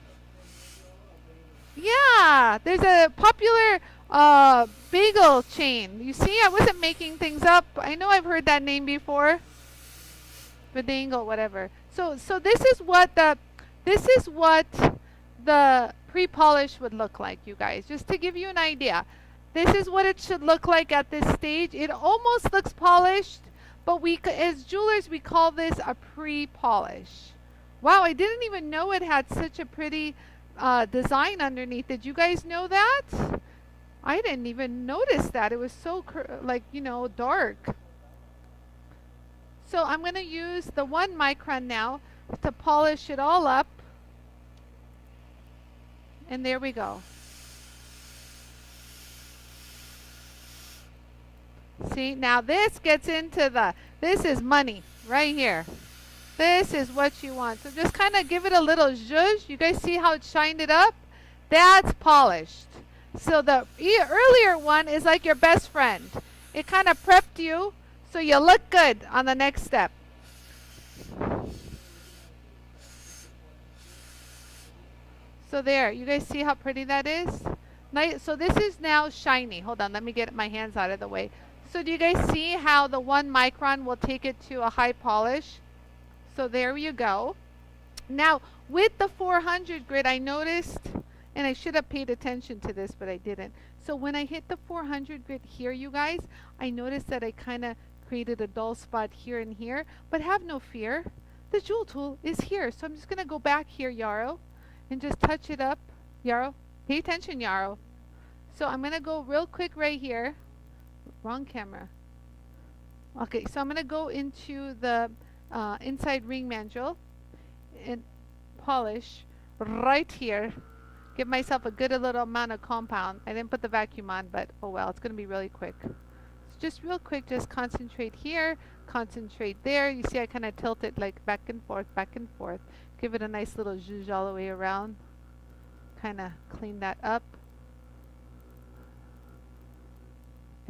Yeah. There's a popular bagel chain. You see, I wasn't making things up. I know I've heard that name before. Fandangle, whatever. So this is what the pre-polish would look like, you guys. Just to give you an idea. This is what it should look like at this stage. It almost looks polished. But we, as jewelers, we call this a pre-polish. Wow, I didn't even know it had such a pretty design underneath. Did you guys know that? I didn't even notice that. It was so, like, you know, dark. So I'm going to use the 1 micron now to polish it all up. And there we go. See, now this gets into this is money right here. This is what you want. So just kind of give it a little zhuzh. You guys see how it shined it up? That's polished. So the earlier one is like your best friend. It kind of prepped you so you look good on the next step. So there, you guys see how pretty that is? Nice. So this is now shiny. Hold on, let me get my hands out of the way. So do you guys see how the 1 micron will take it to a high polish? So there you go. Now, with the 400 grit, I noticed, and I should have paid attention to this, but I didn't. So when I hit the 400 grit here, you guys, I noticed that I kind of created a dull spot here and here. But have no fear. The jewel tool is here. So I'm just going to go back here, Yarrow, and just touch it up. Yarrow, pay attention, Yarrow. So I'm going to go real quick right here. Wrong camera. Okay, so I'm going to go into the inside ring mandrel and polish right here. Give myself a good little amount of compound. I didn't put the vacuum on, but oh well, it's going to be really quick. So just real quick, just concentrate here, concentrate there. You see I kind of tilt it like back and forth, back and forth. Give it a nice little zhuzh all the way around. Kind of clean that up.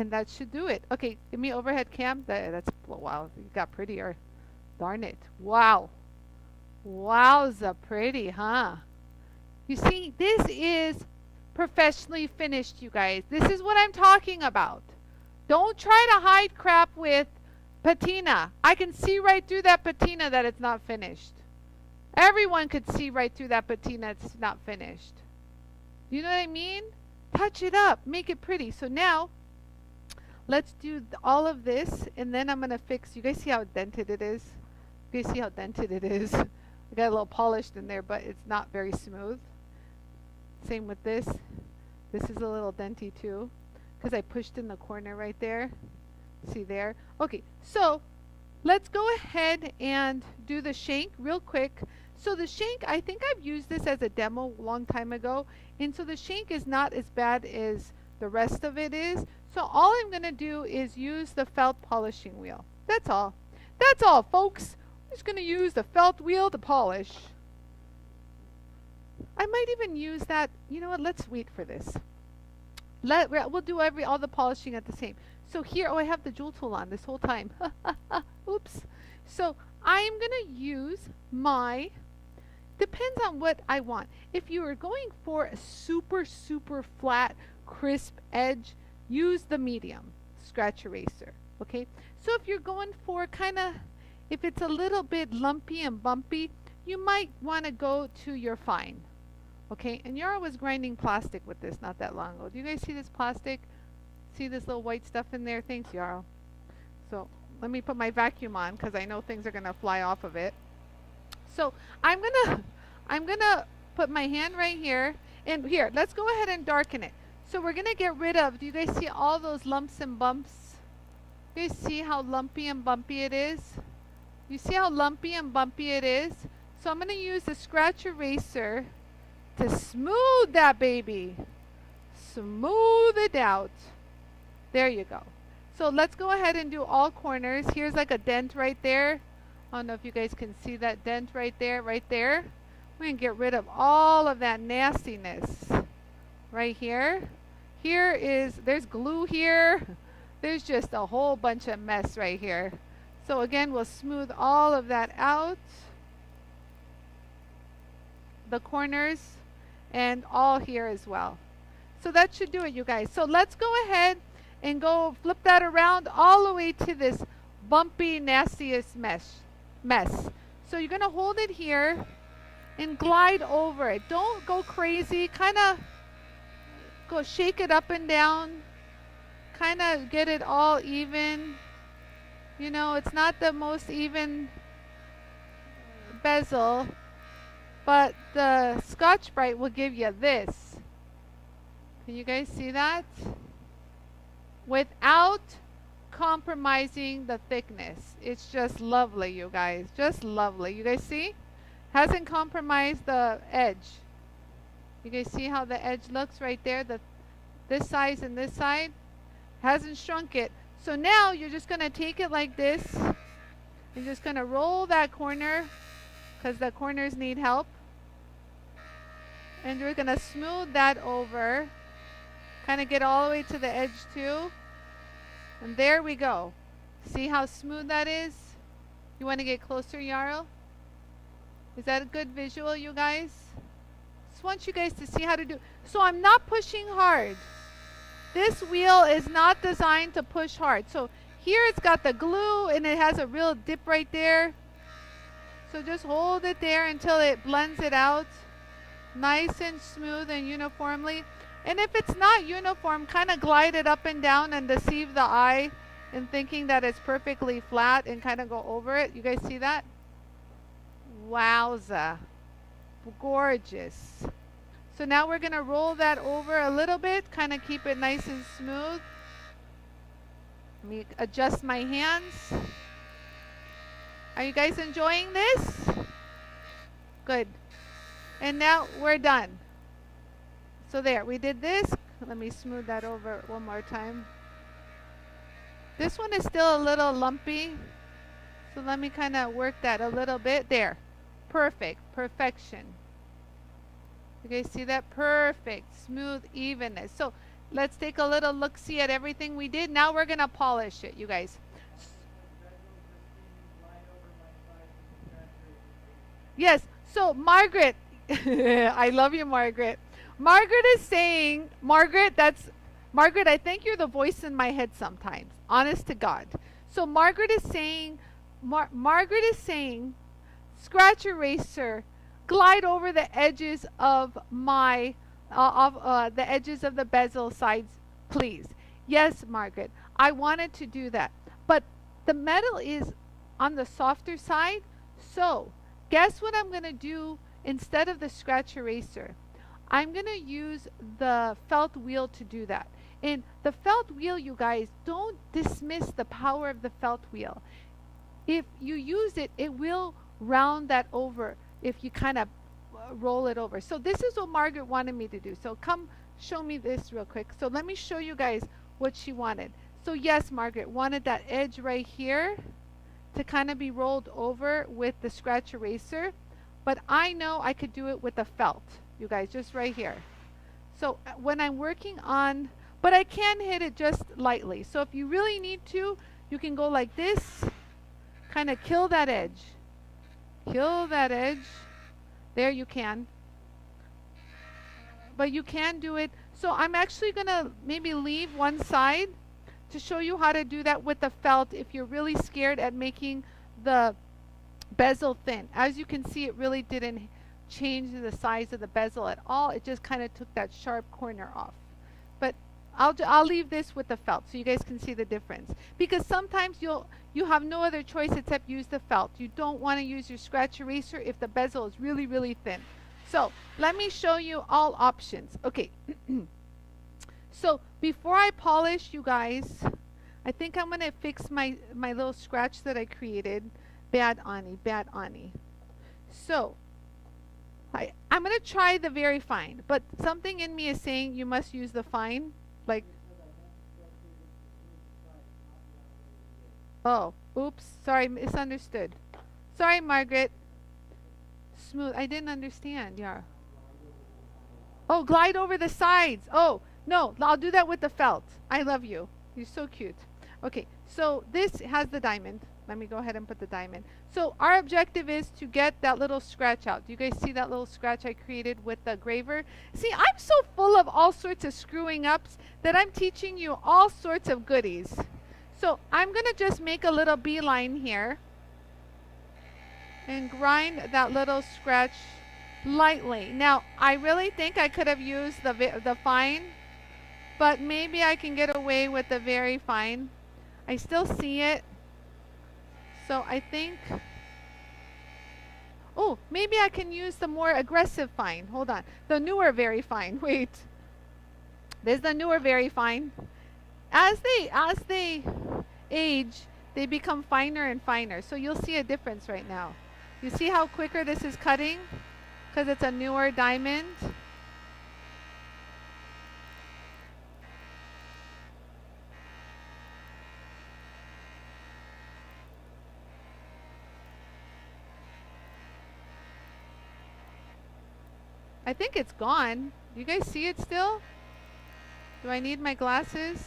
And that should do it. Okay, give me overhead cam. That's, wow, it got prettier. Darn it. Wow. Wowza pretty, huh? You see, this is professionally finished, you guys. This is what I'm talking about. Don't try to hide crap with patina. I can see right through that patina that it's not finished. Everyone could see right through that patina it's not finished. You know what I mean? Touch it up. Make it pretty. So now, let's do all of this, and then I'm going to fix. You guys see how dented it is? You guys see how dented it is? I got a little polished in there, but it's not very smooth. Same with this. This is a little denty too, because I pushed in the corner right there. See there? Okay, so let's go ahead and do the shank real quick. So the shank, I think I've used this as a demo a long time ago, and so the shank is not as bad as the rest of it is. So all I'm going to do is use the felt polishing wheel. That's all. That's all, folks. I'm just going to use the felt wheel to polish. I might even use that. You know what? Let's wait for this. We'll do all the polishing at the same. So here, oh, I have the jewel tool on this whole time. Oops. So I'm going to use my, depends on what I want. If you are going for a super, super flat, crisp edge, use the medium scratch eraser. Okay? So if you're going for kind of, if it's a little bit lumpy and bumpy, you might want to go to your fine. Okay? And Yara was grinding plastic with this not that long ago. Do you guys see this plastic? See this little white stuff in there? Thanks, Yarrow. So let me put my vacuum on because I know things are gonna fly off of it. So I'm gonna put my hand right here, and here, let's go ahead and darken it. So we're gonna get rid of, do you guys see all those lumps and bumps? Do you guys see how lumpy and bumpy it is? You see how lumpy and bumpy it is? So I'm gonna use the scratch eraser to smooth that baby. Smooth it out. There you go. So let's go ahead and do all corners. Here's like a dent right there. I don't know if you guys can see that dent right there, right there. We're going to get rid of all of that nastiness right here. There's glue here. There's just a whole bunch of mess right here. So again, we'll smooth all of that out. The corners and all here as well. So that should do it, you guys. So let's go ahead and go flip that around all the way to this bumpy, nastiest mess. So you're going to hold it here and glide over it. Don't go crazy. Kind of go shake it up and down. Kind of get it all even. You know, it's not the most even bezel, but the Scotch-Brite will give you this. Can you guys see that? Without compromising the thickness. It's just lovely, you guys. Just lovely. You guys see? Hasn't compromised the edge. You guys see how the edge looks right there? This side and this side. Hasn't shrunk it. So now you're just going to take it like this. You're just going to roll that corner because the corners need help. And we're going to smooth that over. Kind of get all the way to the edge too. And there we go. See how smooth that is? You want to get closer, Yarrow? Is that a good visual, you guys? Just want you guys to see how to do. So I'm not pushing hard. This wheel is not designed to push hard. So here it's got the glue and it has a real dip right there. So just hold it there until it blends it out. Nice and smooth and uniformly. And if it's not uniform, kind of glide it up and down and deceive the eye in thinking that it's perfectly flat and kind of go over it. You guys see that? Wowza. Gorgeous. So now we're going to roll that over a little bit, kind of keep it nice and smooth. Let me adjust my hands. Are you guys enjoying this? Good. And now we're done. So there, we did this. Let me smooth that over one more time. This one is still a little lumpy. So let me kind of work that a little bit. There. Perfect. Perfection. You guys see that? Perfect. Smooth evenness. So let's take a little look-see at everything we did. Now we're going to polish it, you guys. Yes. So Margaret. I love you, Margaret. Margaret is saying, Margaret, I think you're the voice in my head sometimes. Honest to God. So Margaret is saying, scratch eraser, glide over the edges of my, the edges of the bezel sides, please. Yes, Margaret, I wanted to do that. But the metal is on the softer side, so guess what I'm going to do instead of the scratch eraser? I'm going to use the felt wheel to do that. And the felt wheel, you guys, don't dismiss the power of the felt wheel. If you use it, it will round that over if you kind of roll it over. So this is what Margaret wanted me to do. So come show me this real quick. So let me show you guys what she wanted. So yes, Margaret wanted that edge right here to kind of be rolled over with the scratch eraser. But I know I could do it with the felt, you guys, just right here. So when I'm working on, but I can hit it just lightly. So if you really need to, you can go like this, kind of kill that edge. Kill that edge. There you can. But you can do it. So I'm actually going to maybe leave one side to show you how to do that with the felt if you're really scared at making the bezel thin. As you can see, it really didn't change the size of the bezel at all. It just kind of took that sharp corner off. But I'll leave this with the felt so you guys can see the difference. Because sometimes you have no other choice except use the felt. You don't want to use your scratch eraser if the bezel is really, really thin. So let me show you all options. Okay. So before I polish, you guys, I think I'm going to fix my little scratch that I created. Bad Ani, bad Ani. So I'm going to try the very fine, but something in me is saying you must use the fine. Like, oh, oops, sorry, misunderstood. Sorry, Margaret. Smooth, I didn't understand, yeah. Oh, glide over the sides. Oh, no, I'll do that with the felt. I love you. You're so cute. Okay, so this has the diamond. Let me go ahead and put the diamond. So our objective is to get that little scratch out. Do you guys see that little scratch I created with the graver? See, I'm so full of all sorts of screwing ups that I'm teaching you all sorts of goodies. So I'm going to just make a little beeline here and grind that little scratch lightly. Now, I really think I could have used the fine, but maybe I can get away with the very fine. I still see it. So I think, oh, maybe I can use the more aggressive fine. Hold on. The newer very fine. Wait. There's the newer very fine. As they age, they become finer and finer. So you'll see a difference right now. You see how quicker this is cutting? Because it's a newer diamond. I think it's gone. Do you guys see it still? Do I need my glasses?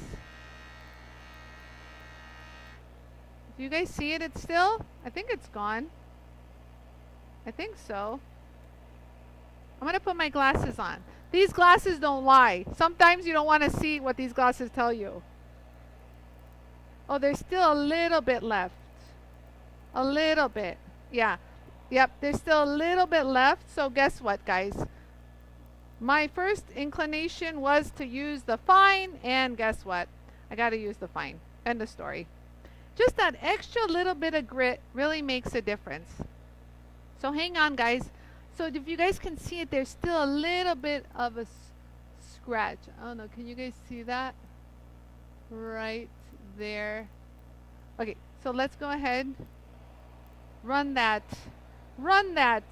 Do you guys see it still? I think it's gone. I think so. I'm going to put my glasses on. These glasses don't lie. Sometimes you don't want to see what these glasses tell you. Oh, there's still a little bit left. A little bit. Yeah. Yep, there's still a little bit left. So guess what, guys? My first inclination was to use the fine, and guess what? I got to use the fine. End of story. Just that extra little bit of grit really makes a difference. So hang on, guys. So if you guys can see it, there's still a little bit of a scratch. I don't know. Can you guys see that? Right there. Okay, so let's go ahead. Run that. Run that.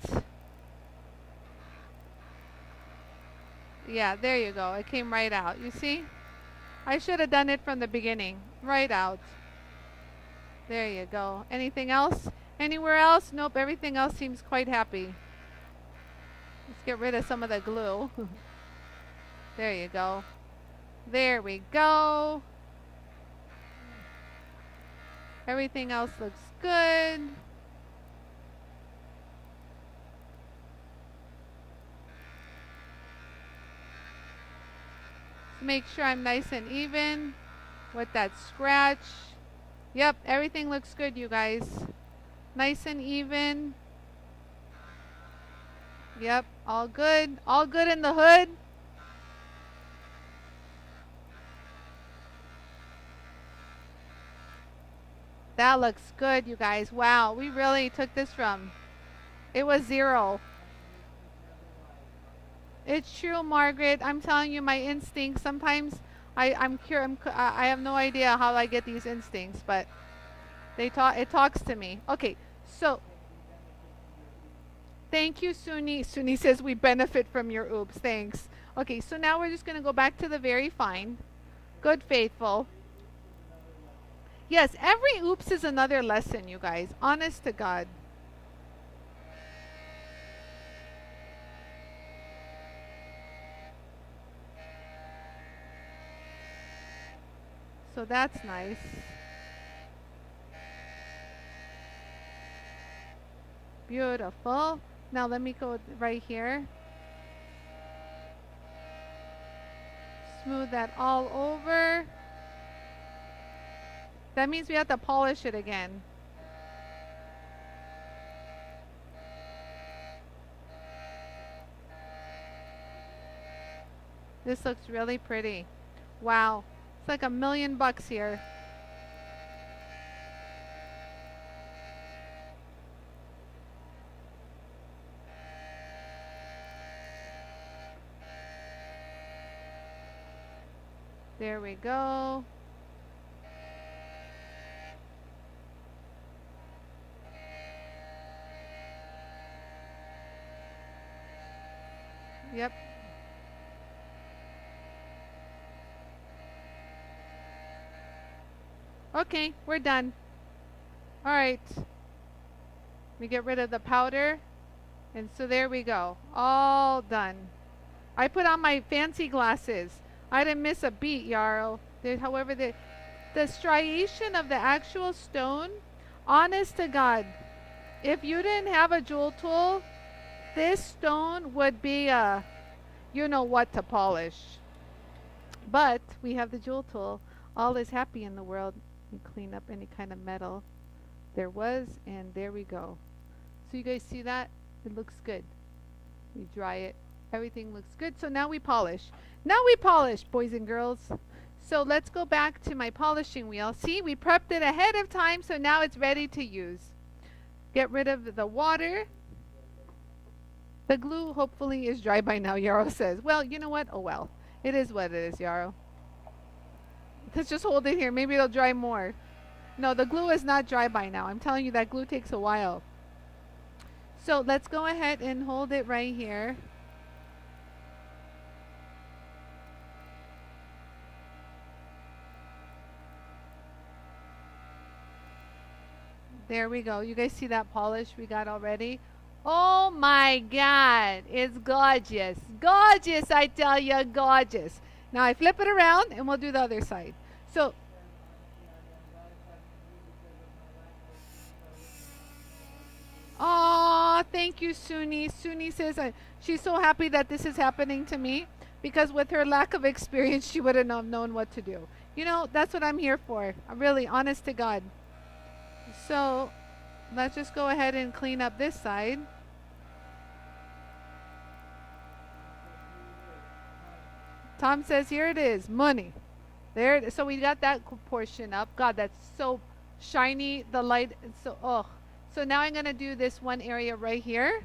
Yeah, there you go. It came right out. You see? I should have done it from the beginning. Right out. There you go. Anything else? Anywhere else? Nope, everything else seems quite happy. Let's get rid of some of the glue. There you go. There we go. Everything else looks good. Make sure I'm nice and even with that scratch. Yep, everything looks good, you guys. Nice and even. Yep, all good. All good in the hood. That looks good, you guys. Wow, we really took this from It was 0. It's true, Margaret. I'm telling you, my instincts. Sometimes I have no idea how I get these instincts, but it talks to me. Okay, so thank you, Suni. Suni says we benefit from your oops. Thanks. Okay, so now we're just gonna go back to the very fine. Good, faithful. Yes, every oops is another lesson, you guys. Honest to God. So that's nice. Beautiful. Now let me go right here. Smooth that all over. That means we have to polish it again. This looks really pretty. Wow. It's like $1 million here. There we go. Yep. Okay, we're done. All right. We get rid of the powder. And so there we go. All done. I put on my fancy glasses. I didn't miss a beat, Yarrow. However, the striation of the actual stone, honest to God, if you didn't have a jewel tool, this stone would be a, you know what to polish. But we have the jewel tool. All is happy in the world. And clean up any kind of metal there was, and there we go. So you guys see that? It looks good. We dry it. Everything looks good. So now we polish. Now we polish, boys and girls. So let's go back to my polishing wheel. See, we prepped it ahead of time, so now it's ready to use. Get rid of the water. The glue hopefully is dry by now, Yarrow says. Well, you know what? Oh well. It is what it is, Yarrow. Let's just hold it here. Maybe it'll dry more. No, the glue is not dry by now. I'm telling you, that glue takes a while. So let's go ahead and hold it right here. There we go. You guys see that polish we got already? Oh my God. It's gorgeous. Gorgeous, I tell you, gorgeous. Now I flip it around and we'll do the other side. So, oh, thank you, Suni. Suni says she's so happy that this is happening to me because with her lack of experience, she wouldn't have known what to do. You know, that's what I'm here for. I'm really honest to God. So, let's just go ahead and clean up this side. Tom says, here it is, money. There it is. So we got that portion up. God, that's so shiny. The light is so, oh. So now I'm going to do this one area right here.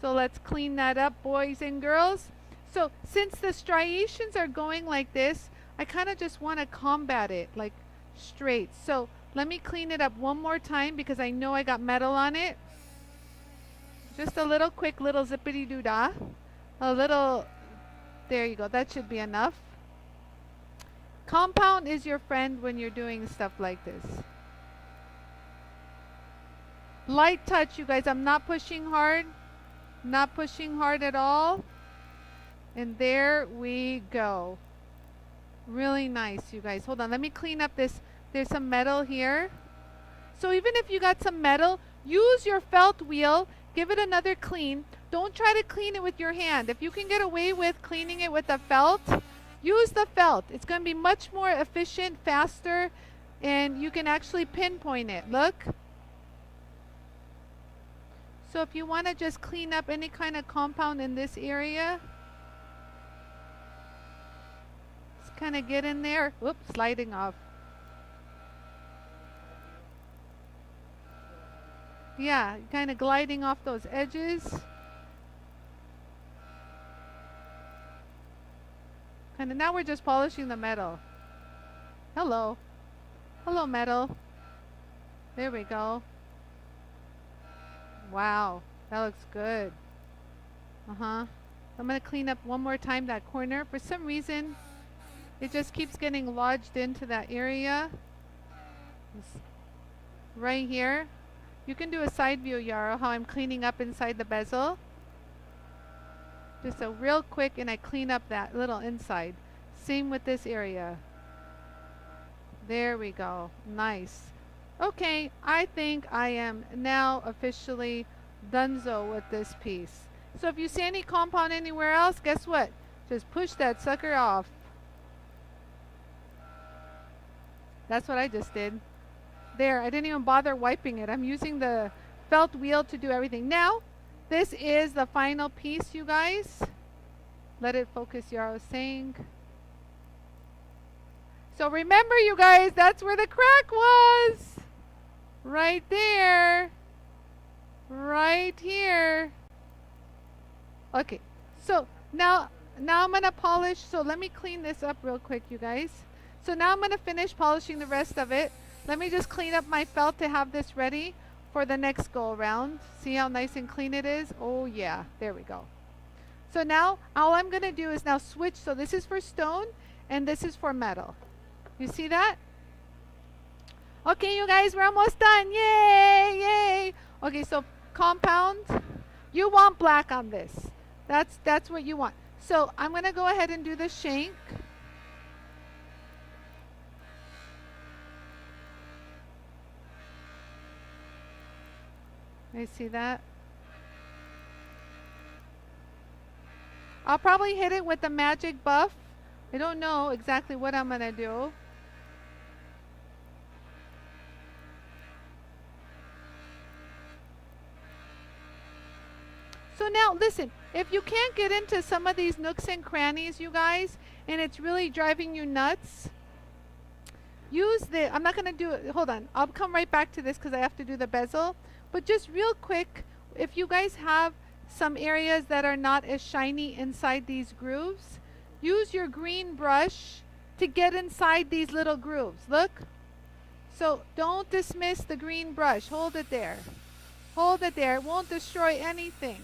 So let's clean that up, boys and girls. So since the striations are going like this, I kind of just want to combat it, like straight. So let me clean it up one more time because I know I got metal on it. Just a little quick little zippity-doo-dah. A little... There you go. That should be enough. Compound is your friend when you're doing stuff like this. Light touch, you guys. I'm not pushing hard. Not pushing hard at all. And there we go. Really nice, you guys. Hold on. Let me clean up this. There's some metal here. So even if you got some metal, use your felt wheel. Give it another clean. Don't try to clean it with your hand. If you can get away with cleaning it with the felt, use the felt. It's going to be much more efficient, faster, and you can actually pinpoint it. Look. So if you want to just clean up any kind of compound in this area, just kind of get in there. Whoops, sliding off. Yeah, kind of gliding off those edges. And now we're just polishing the metal. Hello. Hello, metal. There we go. Wow, that looks good. I'm going to clean up one more time that corner. For some reason, it just keeps getting lodged into that area. Right here. You can do a side view, Yarrow, how I'm cleaning up inside the bezel. Just a real quick, and I clean up that little inside. Same with this area. There we go. Nice. Okay, I think I am now officially donezo with this piece. So if you see any compound anywhere else, guess what? Just push that sucker off. That's what I just did. There, I didn't even bother wiping it. I'm using the felt wheel to do everything. Now, this is the final piece, you guys. Let it focus, Yarrow was saying. So remember, you guys, that's where the crack was. Right there. Right here. Okay, so now I'm going to polish. So let me clean this up real quick, you guys. So now I'm going to finish polishing the rest of it. Let me just clean up my felt to have this ready for the next go around. See how nice and clean it is? Oh yeah, there we go. So now all I'm going to do is now switch. So this is for stone and this is for metal. You see that? Okay, you guys, we're almost done. Yay, yay. Okay, so compound. You want black on this. That's what you want. So I'm going to go ahead and do the shank. You see that? I'll probably hit it with the magic buff. I don't know exactly what I'm going to do. So now, listen, if you can't get into some of these nooks and crannies, you guys, and it's really driving you nuts, use the, I'm not going to do it, hold on, I'll come right back to this because I have to do the bezel, but just real quick, if you guys have some areas that are not as shiny inside these grooves, use your green brush to get inside these little grooves. Look. So don't dismiss the green brush. Hold it there. Hold it there. It won't destroy anything.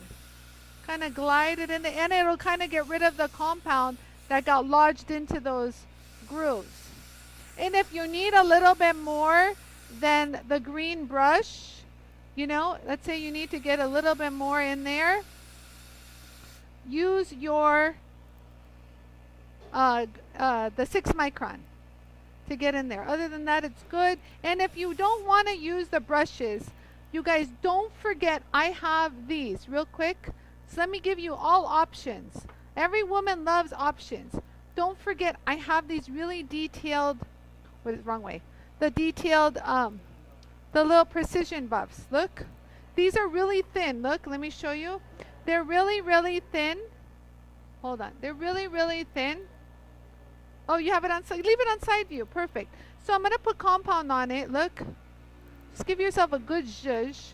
Kind of glide it in the, and it'll kind of get rid of the compound that got lodged into those grooves. And if you need a little bit more than the green brush, you know, let's say you need to get a little bit more in there, use your the 6 micron to get in there. Other than that, it's good. And if you don't want to use the brushes, you guys don't forget I have these real quick. So let me give you all options. Every woman loves options. Don't forget I have these really detailed, what is wrong way? The detailed, the little precision buffs. Look, these are really thin. Look, let me show you. They're really, really thin. Hold on. They're really, really thin. Oh, you have it on side. Leave it on side view. Perfect. So I'm going to put compound on it. Look. Just give yourself a good zhuzh.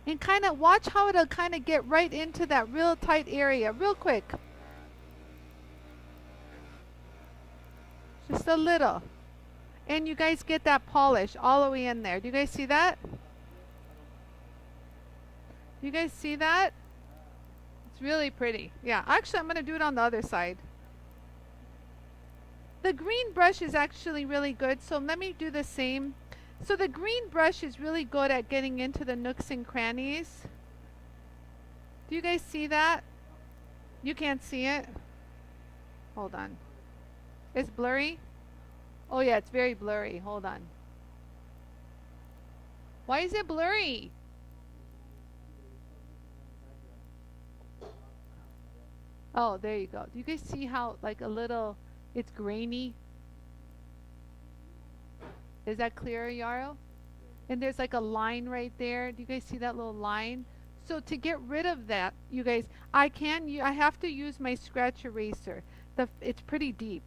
And kind of watch how it'll kind of get right into that real tight area. Real quick. Just a little. And you guys get that polish all the way in there. Do you guys see that? You guys see that? It's really pretty. Yeah, actually I'm going to do it on the other side. The green brush is actually really good, so let me do the same. So the green brush is really good at getting into the nooks and crannies. Do you guys see that? You can't see it? Hold on. It's blurry? Oh yeah, it's very blurry. Hold on. Why is it blurry? Oh, there you go. Do you guys see how like a little, it's grainy? Is that clearer, Yarrow? And there's like a line right there. Do you guys see that little line? So to get rid of that, you guys, I have to use my scratch eraser. It's pretty deep.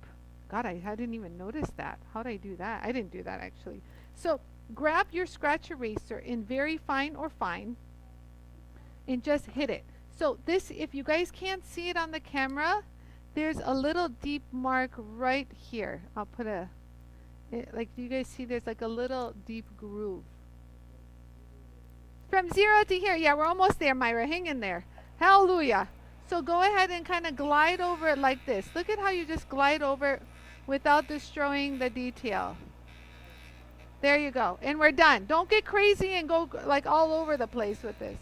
God, I didn't even notice that. How did I do that? I didn't do that actually. So grab your scratch eraser in very fine or fine and just hit it. So this, if you guys can't see it on the camera, there's a little deep mark right here. I'll put a, like, do you guys see there's like a little deep groove? From 0 to here. Yeah, we're almost there, Myra. Hang in there. Hallelujah. So go ahead and kind of glide over it like this. Look at how you just glide over it without destroying the detail. There you go. And we're done. Don't get crazy and go like all over the place with this.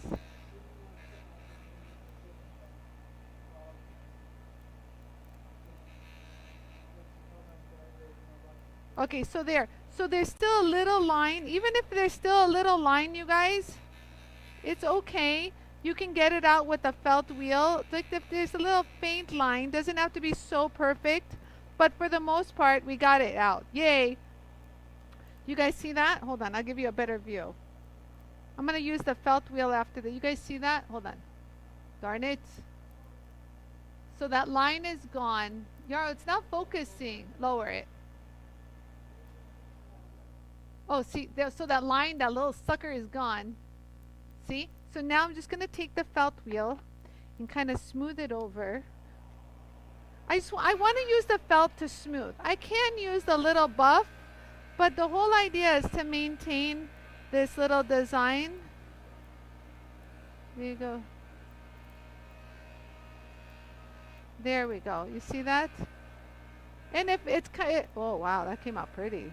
Okay, so there. So there's still a little line. Even if there's still a little line, you guys, it's okay. You can get it out with a felt wheel. Like if there's a little faint line, doesn't have to be so perfect, but for the most part, we got it out. Yay. You guys see that? Hold on, I'll give you a better view. I'm going to use the felt wheel after that. You guys see that? Hold on. Darn it. So that line is gone. Yaro, it's not focusing. Lower it. Oh, see, there, so that line, that little sucker is gone. See? So now I'm just going to take the felt wheel and kind of smooth it over. I want to use the felt to smooth. I can use the little buff, but the whole idea is to maintain this little design. There you go. There we go. You see that? And if it's kind of, oh wow, that came out pretty.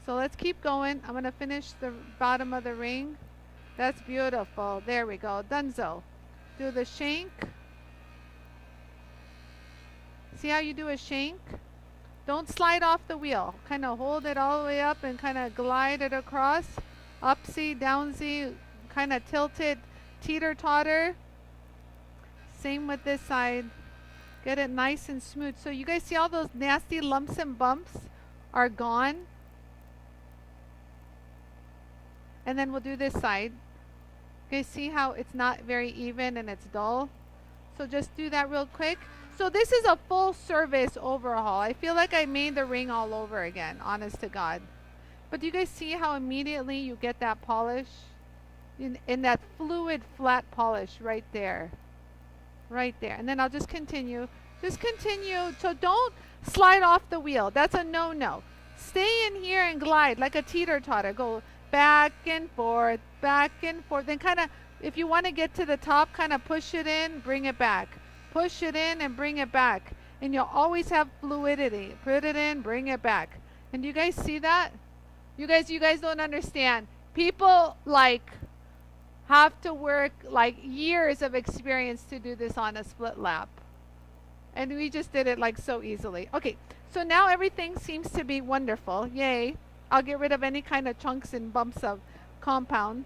So let's keep going. I'm going to finish the bottom of the ring. That's beautiful. There we go. Dunzo. Do the shank. See how you do a shank? Don't slide off the wheel. Kind of hold it all the way up and kind of glide it across. Upsy, downsy, kind of tilt it, teeter-totter. Same with this side. Get it nice and smooth. So you guys see all those nasty lumps and bumps are gone. And then we'll do this side. You guys see how it's not very even and it's dull? So just do that real quick. So this is a full service overhaul. I feel like I made the ring all over again, honest to God. But do you guys see how immediately you get that polish? In that fluid flat polish right there. Right there. And then I'll just continue. Just continue. So don't slide off the wheel. That's a no-no. Stay in here and glide like a teeter-totter. Go back and forth, back and forth. Then kind of, if you want to get to the top, kind of push it in, bring it back. Push it in and bring it back. And you'll always have fluidity. Put it in, bring it back. And do you guys see that? You guys don't understand. People like have to work like years of experience to do this on a split lap. And we just did it like so easily. Okay, so now everything seems to be wonderful. Yay. I'll get rid of any kind of chunks and bumps of compound.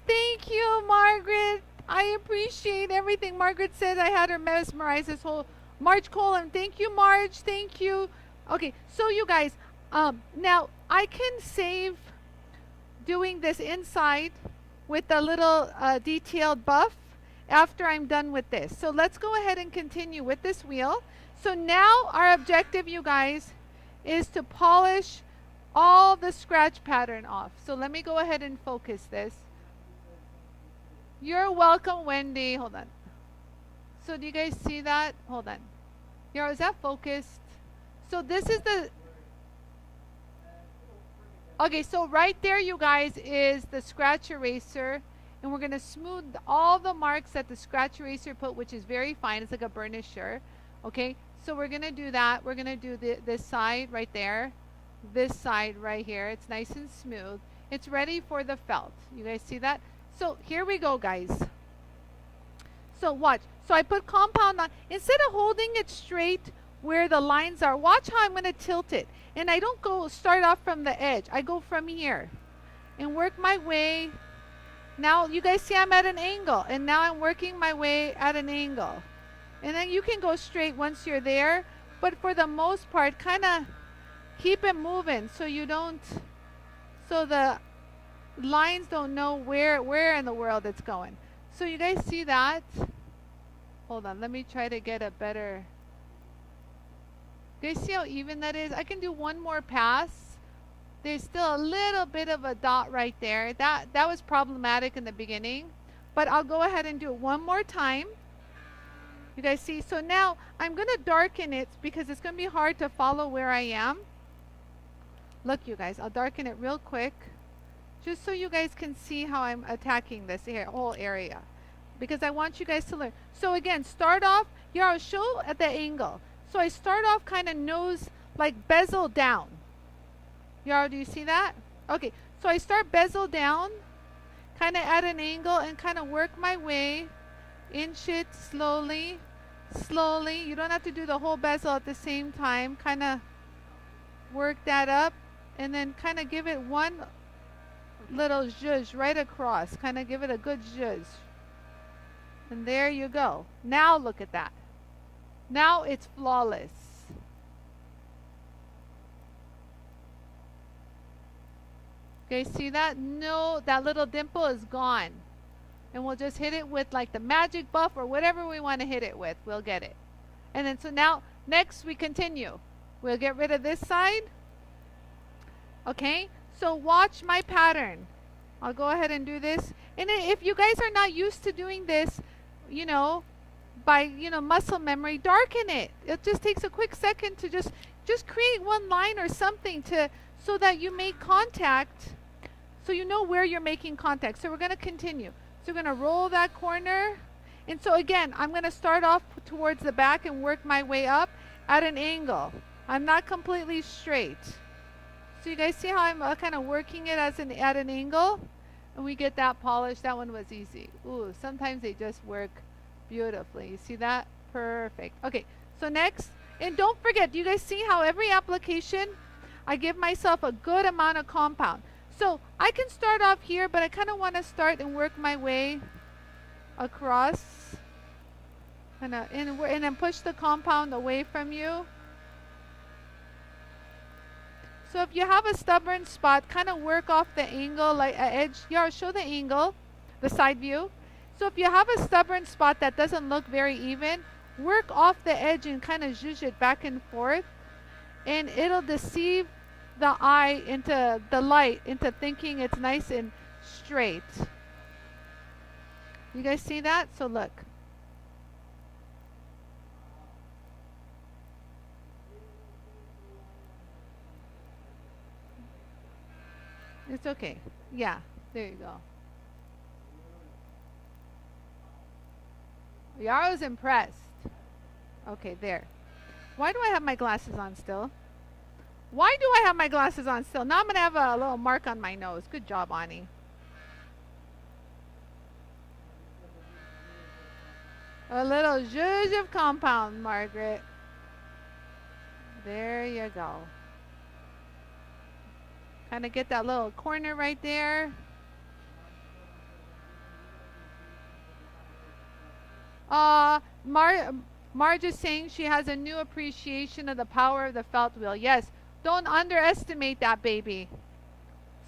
Thank you, Margaret. I appreciate everything. Margaret said I had her mesmerized this whole Marge Colin. Thank you, Marge. Thank you. Okay, so you guys, now I can save doing this inside with a little detailed buff after I'm done with this. So let's go ahead and continue with this wheel. So now our objective, you guys, is to polish all the scratch pattern off. So let me go ahead and focus this. You're welcome, Wendy. Hold on. So do you guys see that? Hold on. Here, is that focused? So this is the... Okay, so right there, you guys, is the scratch eraser. And we're going to smooth all the marks that the scratch eraser put, which is very fine. It's like a burnisher. Okay, so we're going to do that. We're going to do this side right there. This side right here. It's nice and smooth. It's ready for the felt. You guys see that? So here we go, guys. So watch. So I put compound on. Instead of holding it straight where the lines are, watch how I'm going to tilt it. And I don't go start off from the edge. I go from here and work my way. Now you guys see I'm at an angle. And now I'm working my way at an angle. And then you can go straight once you're there. But for the most part, kind of keep it moving so you don't, so the lines don't know where in the world it's going. So you guys see that? Hold on, let me try to get a better. You guys see how even that is? I can do one more pass. There's still a little bit of a dot right there. That was problematic in the beginning. But I'll go ahead and do it one more time. You guys see? So now I'm going to darken it because it's going to be hard to follow where I am. Look, you guys, I'll darken it real quick. Just so you guys can see how I'm attacking this whole area. Because I want you guys to learn. So again, start off, here I'll show at the angle. So I start off kind of nose, like bezel down. Yara, do you see that? Okay, so I start bezel down, kind of at an angle and kind of work my way. Inch it slowly, slowly. You don't have to do the whole bezel at the same time. Kind of work that up and then kind of give it one little zhuzh right across. Kind of give it a good zhuzh. And there you go. Now look at that. Now it's flawless. Okay, see that? No, that little dimple is gone. And we'll just hit it with like the magic buff or whatever we want to hit it with. We'll get it. And then so now, next we continue. We'll get rid of this side. Okay, so watch my pattern. I'll go ahead and do this. And if you guys are not used to doing this, you know, by, you know, muscle memory, darken it. It just takes a quick second to just create one line or something to so that you make contact, so you know where you're making contact. So we're going to continue. So we're going to roll that corner. And so again, I'm going to start off towards the back and work my way up at an angle. I'm not completely straight. So you guys see how I'm kind of working it as at an angle? And we get that polish. That one was easy. Ooh, sometimes they just work beautifully. You see that? Perfect. Okay, so next, and don't forget, do you guys see how every application I give myself a good amount of compound? So I can start off here, but I kind of want to start and work my way across and then push the compound away from you. So if you have a stubborn spot, kind of work off the angle, like an edge. Yeah, I'll show the angle, the side view. So if you have a stubborn spot that doesn't look very even, work off the edge and kind of zhuzh it back and forth. And it'll deceive the eye into the light, into thinking it's nice and straight. You guys see that? So look. It's okay. Yeah, there you go. Yara's impressed. Okay, there. Why do I have my glasses on still? Why do I have my glasses on still? Now I'm going to have a little mark on my nose. Good job, Ani. A little zhuzh of compound, Margaret. There you go. Kind of get that little corner right there. Marge is saying she has a new appreciation of the power of the felt wheel. Yes, don't underestimate that, baby.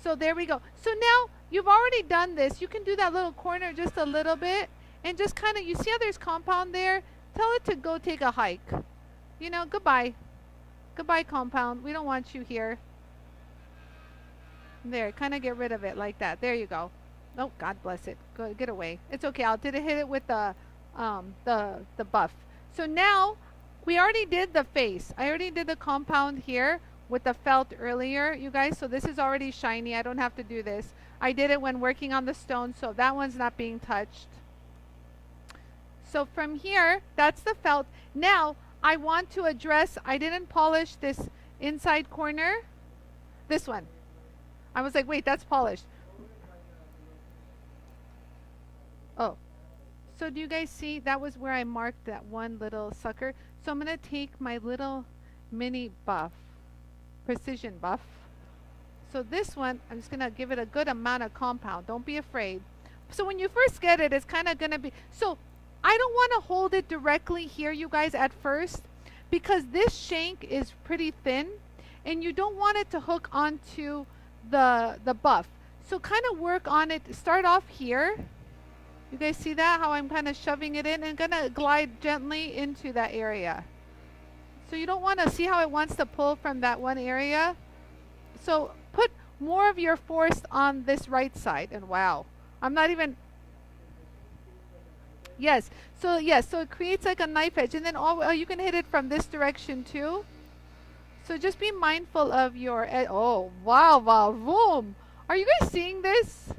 So there we go. So now you've already done this. You can do that little corner just a little bit and just kind of, you see how there's compound there? Tell it to go take a hike. You know, goodbye. Goodbye, compound. We don't want you here. There, kind of get rid of it like that. There you go. Oh, God bless it. Go, get away. It's okay. I'll hit it with the buff. So now we already did the face. I already did the compound here with the felt earlier, you guys. So this is already shiny. I don't have to do this. I did it when working on the stone, so that one's not being touched. So from here, that's the felt. Now I want to address, I didn't polish this inside corner. This one. I was like, wait, that's polished. Oh. So do you guys see? That was where I marked that one little sucker. So I'm going to take my little mini buff, precision buff. So this one, I'm just going to give it a good amount of compound. Don't be afraid. So when you first get it, it's kind of going to be... So I don't want to hold it directly here, you guys, at first. Because this shank is pretty thin. And you don't want it to hook onto the buff. So kind of work on it. Start off here. You guys see that? How I'm kind of shoving it in and gonna glide gently into that area. So you don't want to see how it wants to pull from that one area. So put more of your force on this right side. And wow, I'm not even, yes. So yes, so it creates like a knife edge. And then you can hit it from this direction too. So just be mindful of your, oh, wow, wow, boom. Are you guys seeing this?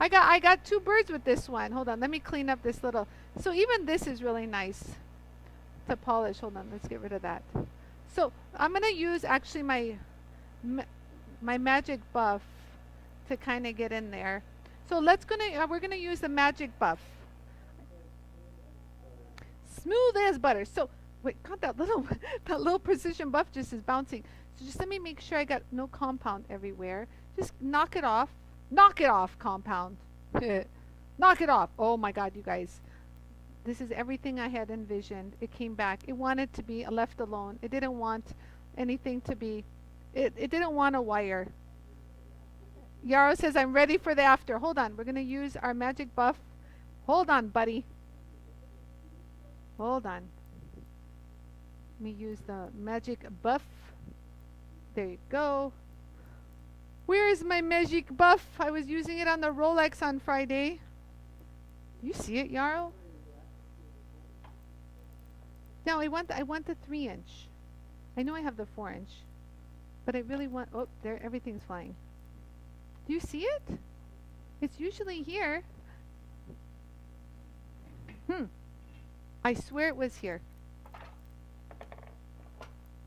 I got two birds with this one. Hold on, let me clean up this little. So even this is really nice to polish. Hold on, let's get rid of that. So I'm gonna use actually my magic buff to kind of get in there. So we're gonna use the magic buff. Smooth as butter. So wait, God, that little precision buff just is bouncing. So just let me make sure I got no compound everywhere. Just knock it off. Knock it off, compound. Knock it off. Oh my God, you guys. This is everything I had envisioned. It came back. It wanted to be left alone. It didn't want anything to be, it didn't want a wire. Yarrow says, I'm ready for the after. Hold on. We're going to use our magic buff. Hold on, buddy. Hold on. Let me use the magic buff. There you go. Where is my magic buff? I was using it on the Rolex on Friday. You see it, Yarrow? No, I want the 3-inch. I know I have the 4-inch, but I really want. Oh, there, everything's flying. Do you see it? It's usually here. I swear it was here.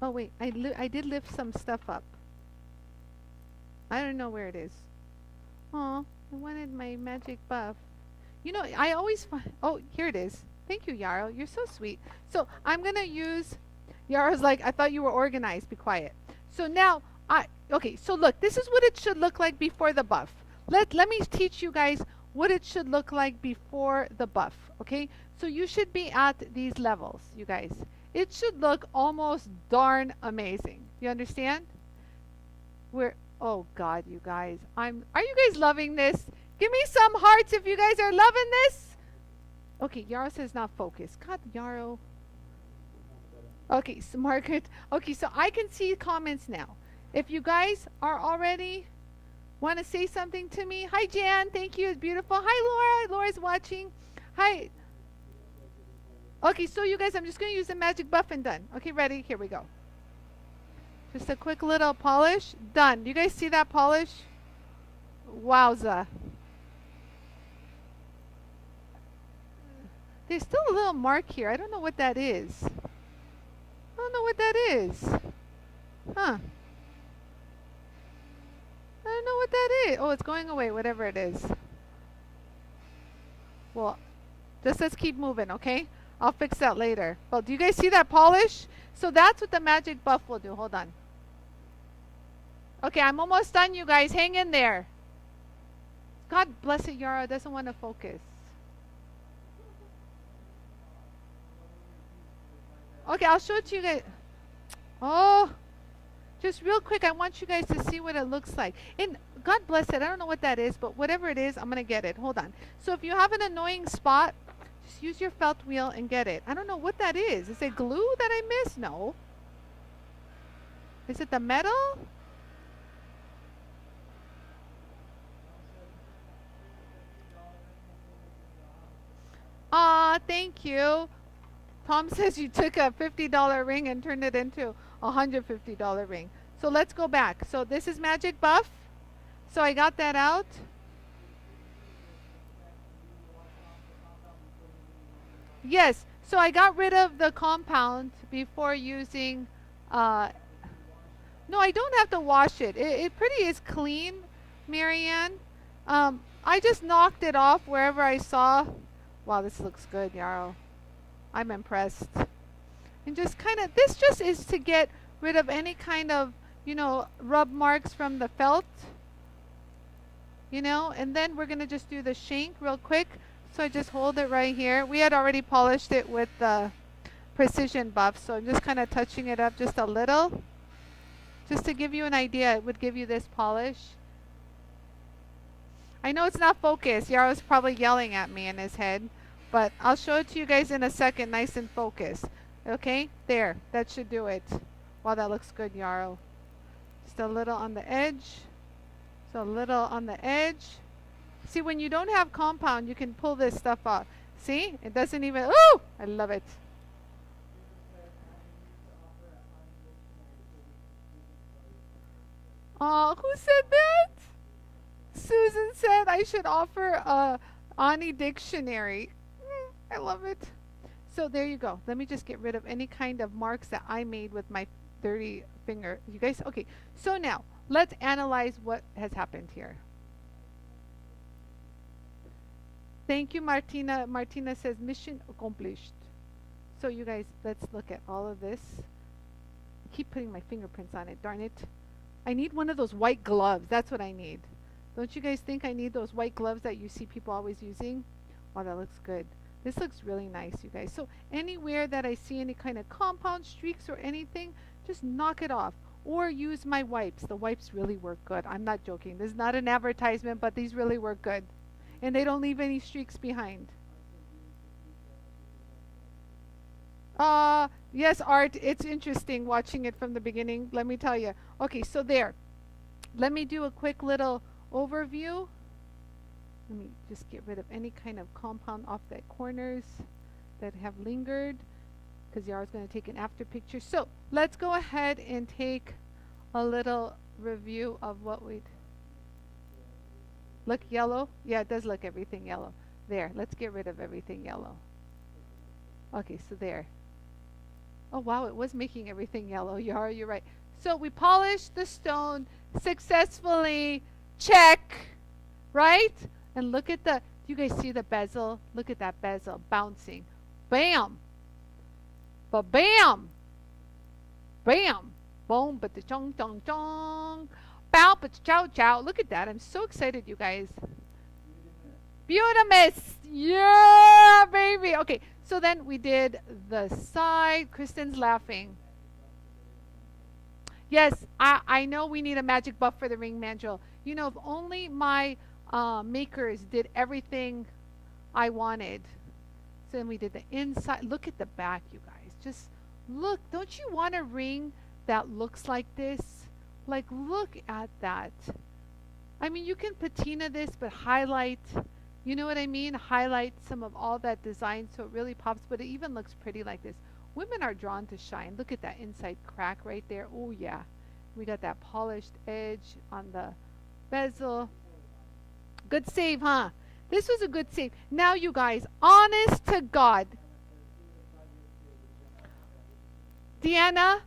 Oh wait, I did lift some stuff up. I don't know where it is. Aw, I wanted my magic buff. You know, I always find. Oh, here it is. Thank you, Yarrow. You're so sweet. So I'm gonna use. Yarrow's like, I thought you were organized. Be quiet. So now okay. So look, this is what it should look like before the buff. Let me teach you guys what it should look like before the buff. Okay. So you should be at these levels, you guys. It should look almost darn amazing. You understand? Oh God, you guys. Are you guys loving this? Give me some hearts if you guys are loving this. Okay, Yarrow says not focused. God, Yarrow. Okay, so Margaret. Okay, so I can see comments now. If you guys are already want to say something to me. Hi, Jan. Thank you. It's beautiful. Hi, Laura. Laura's watching. Hi. Okay, so you guys, I'm just going to use the magic buff and done. Okay, ready? Here we go. Just a quick little polish. Done. You guys see that polish? Wowza. There's still a little mark here. I don't know what that is. I don't know what that is. Huh. I don't know what that is. Oh, it's going away, whatever it is. Well, just let's keep moving, okay? I'll fix that later. Well, do you guys see that polish? So that's what the magic buff will do. Hold on. Okay, I'm almost done, you guys. Hang in there. God bless it, Yara doesn't want to focus. Okay, I'll show it to you guys. Oh, just real quick, I want you guys to see what it looks like. And God bless it. I don't know what that is, but whatever it is, I'm going to get it. Hold on. So if you have an annoying spot, just use your felt wheel and get it. I don't know what that is. Is it glue that I missed? No. Is it the metal? Aw, thank you. Tom says you took a $50 ring and turned it into a $150 ring. So let's go back. So this is magic buff. So I got that out. Yes. So I got rid of the compound before using. No, I don't have to wash it. It pretty is clean, Marianne. I just knocked it off wherever I saw. Wow, this looks good, Yarrow. I'm impressed. And just kind of, this just is to get rid of any kind of, you know, rub marks from the felt. You know, and then we're going to just do the shank real quick. So I just hold it right here. We had already polished it with the precision buff. So I'm just kind of touching it up just a little. Just to give you an idea, it would give you this polish. I know it's not focused. Yarrow's probably yelling at me in his head. But I'll show it to you guys in a second, nice and focused. Okay, there. That should do it. Wow, that looks good, Yarrow. Just a little on the edge. So a little on the edge. See, when you don't have compound, you can pull this stuff off. See? It doesn't even... Ooh! I love it. Oh, who said that? Susan said I should offer a Ani dictionary. I love it. So there you go. Let me just get rid of any kind of marks that I made with my dirty finger. You guys, okay. So now, let's analyze what has happened here. Thank you, Martina. Martina says mission accomplished. So you guys, let's look at all of this. I keep putting my fingerprints on it, darn it. I need one of those white gloves. That's what I need. Don't you guys think I need those white gloves that you see people always using? Wow, that looks good. This looks really nice, you guys. So anywhere that I see any kind of compound streaks or anything, just knock it off. Or use my wipes. The wipes really work good. I'm not joking. This is not an advertisement, but these really work good. And they don't leave any streaks behind. Yes, Art, it's interesting watching it from the beginning, let me tell you. Okay, so there. Let me do a quick little overview. Let me just get rid of any kind of compound off the corners that have lingered, because Yara's going to take an after picture. So let's go ahead and take a little review of what we'd... Look yellow? Yeah, it does look everything yellow. There, let's get rid of everything yellow. Okay, so there. Oh wow, it was making everything yellow. Yara, you're right. So we polished the stone successfully. Check. Right? And look at the, do you guys see the bezel? Look at that bezel bouncing. Bam. Ba-bam. Bam. Boom, but the chong chong chong. Bow, but chow chow. Look at that. I'm so excited, you guys. Beautimous. Yeah, baby. Okay, so then we did the side. Kristen's laughing. Yes, I know we need a magic buff for the ring mandrel. You know, if only my makers did everything I wanted. So then we did the inside. Look at the back, you guys. Just look. Don't you want a ring that looks like this? Like, look at that. I mean, you can patina this, but highlight, you know what I mean? Highlight some of all that design so it really pops, but it even looks pretty like this. Women are drawn to shine. Look at that inside crack right there. Oh, yeah. We got that polished edge on the bezel. Good save, huh? This was a good save. Now, you guys, honest to God. Deanna,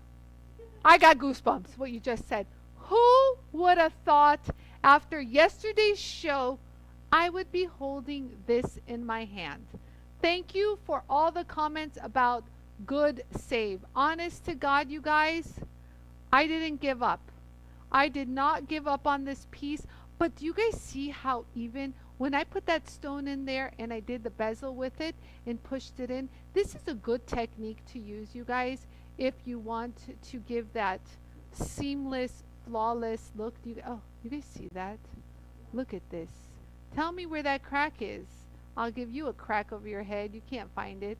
I got goosebumps, what you just said. Who would have thought after yesterday's show I would be holding this in my hand? Thank you for all the comments about good save. Honest to God, you guys, I didn't give up. I did not give up on this piece. But do you guys see how even when I put that stone in there and I did the bezel with it and pushed it in, this is a good technique to use, you guys, if you want to give that seamless, flawless look. Oh, you guys see that? Look at this. Tell me where that crack is. I'll give you a crack over your head. You can't find it.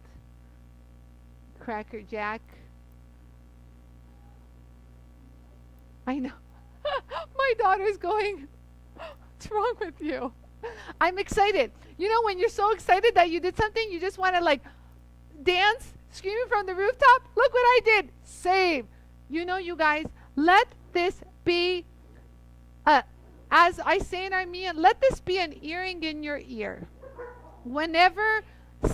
Cracker Jack. I know. My daughter's going, what's wrong with you? I'm excited. You know, when you're so excited that you did something, you just want to like dance, screaming from the rooftop. Look what I did. Save. You know, you guys, let this be, as I say in Armenian, let this be an earring in your ear. Whenever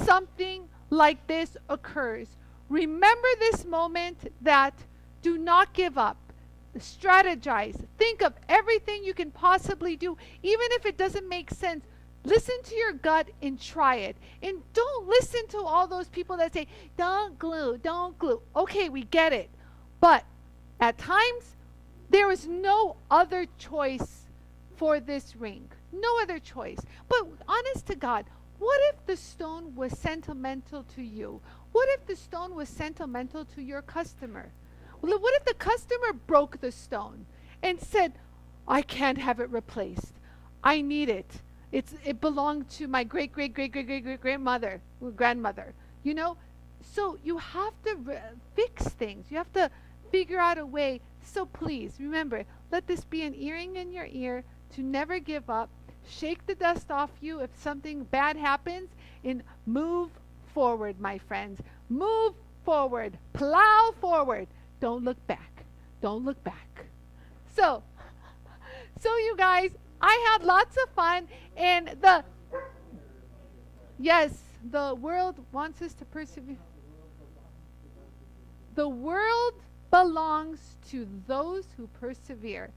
something like this occurs, remember this moment that do not give up. Strategize. Think of everything you can possibly do, even if it doesn't make sense. Listen to your gut and try it. And don't listen to all those people that say, don't glue, don't glue. Okay, we get it. But at times, there is no other choice for this ring. No other choice. But honest to God, what if the stone was sentimental to you? What if the stone was sentimental to your customer? Well, what if the customer broke the stone and said, I can't have it replaced. I need it. It belonged to my great grandmother. You know, So you have to fix things. You have to figure out a way. So please remember, let this be an earring in your ear to never give up. Shake the dust off you if something bad happens, and move forward, my friends. Move forward. Plow forward. Don't look back. Don't look back. So you guys, I had lots of fun, and yes, the world wants us to persevere. The world belongs to those who persevere.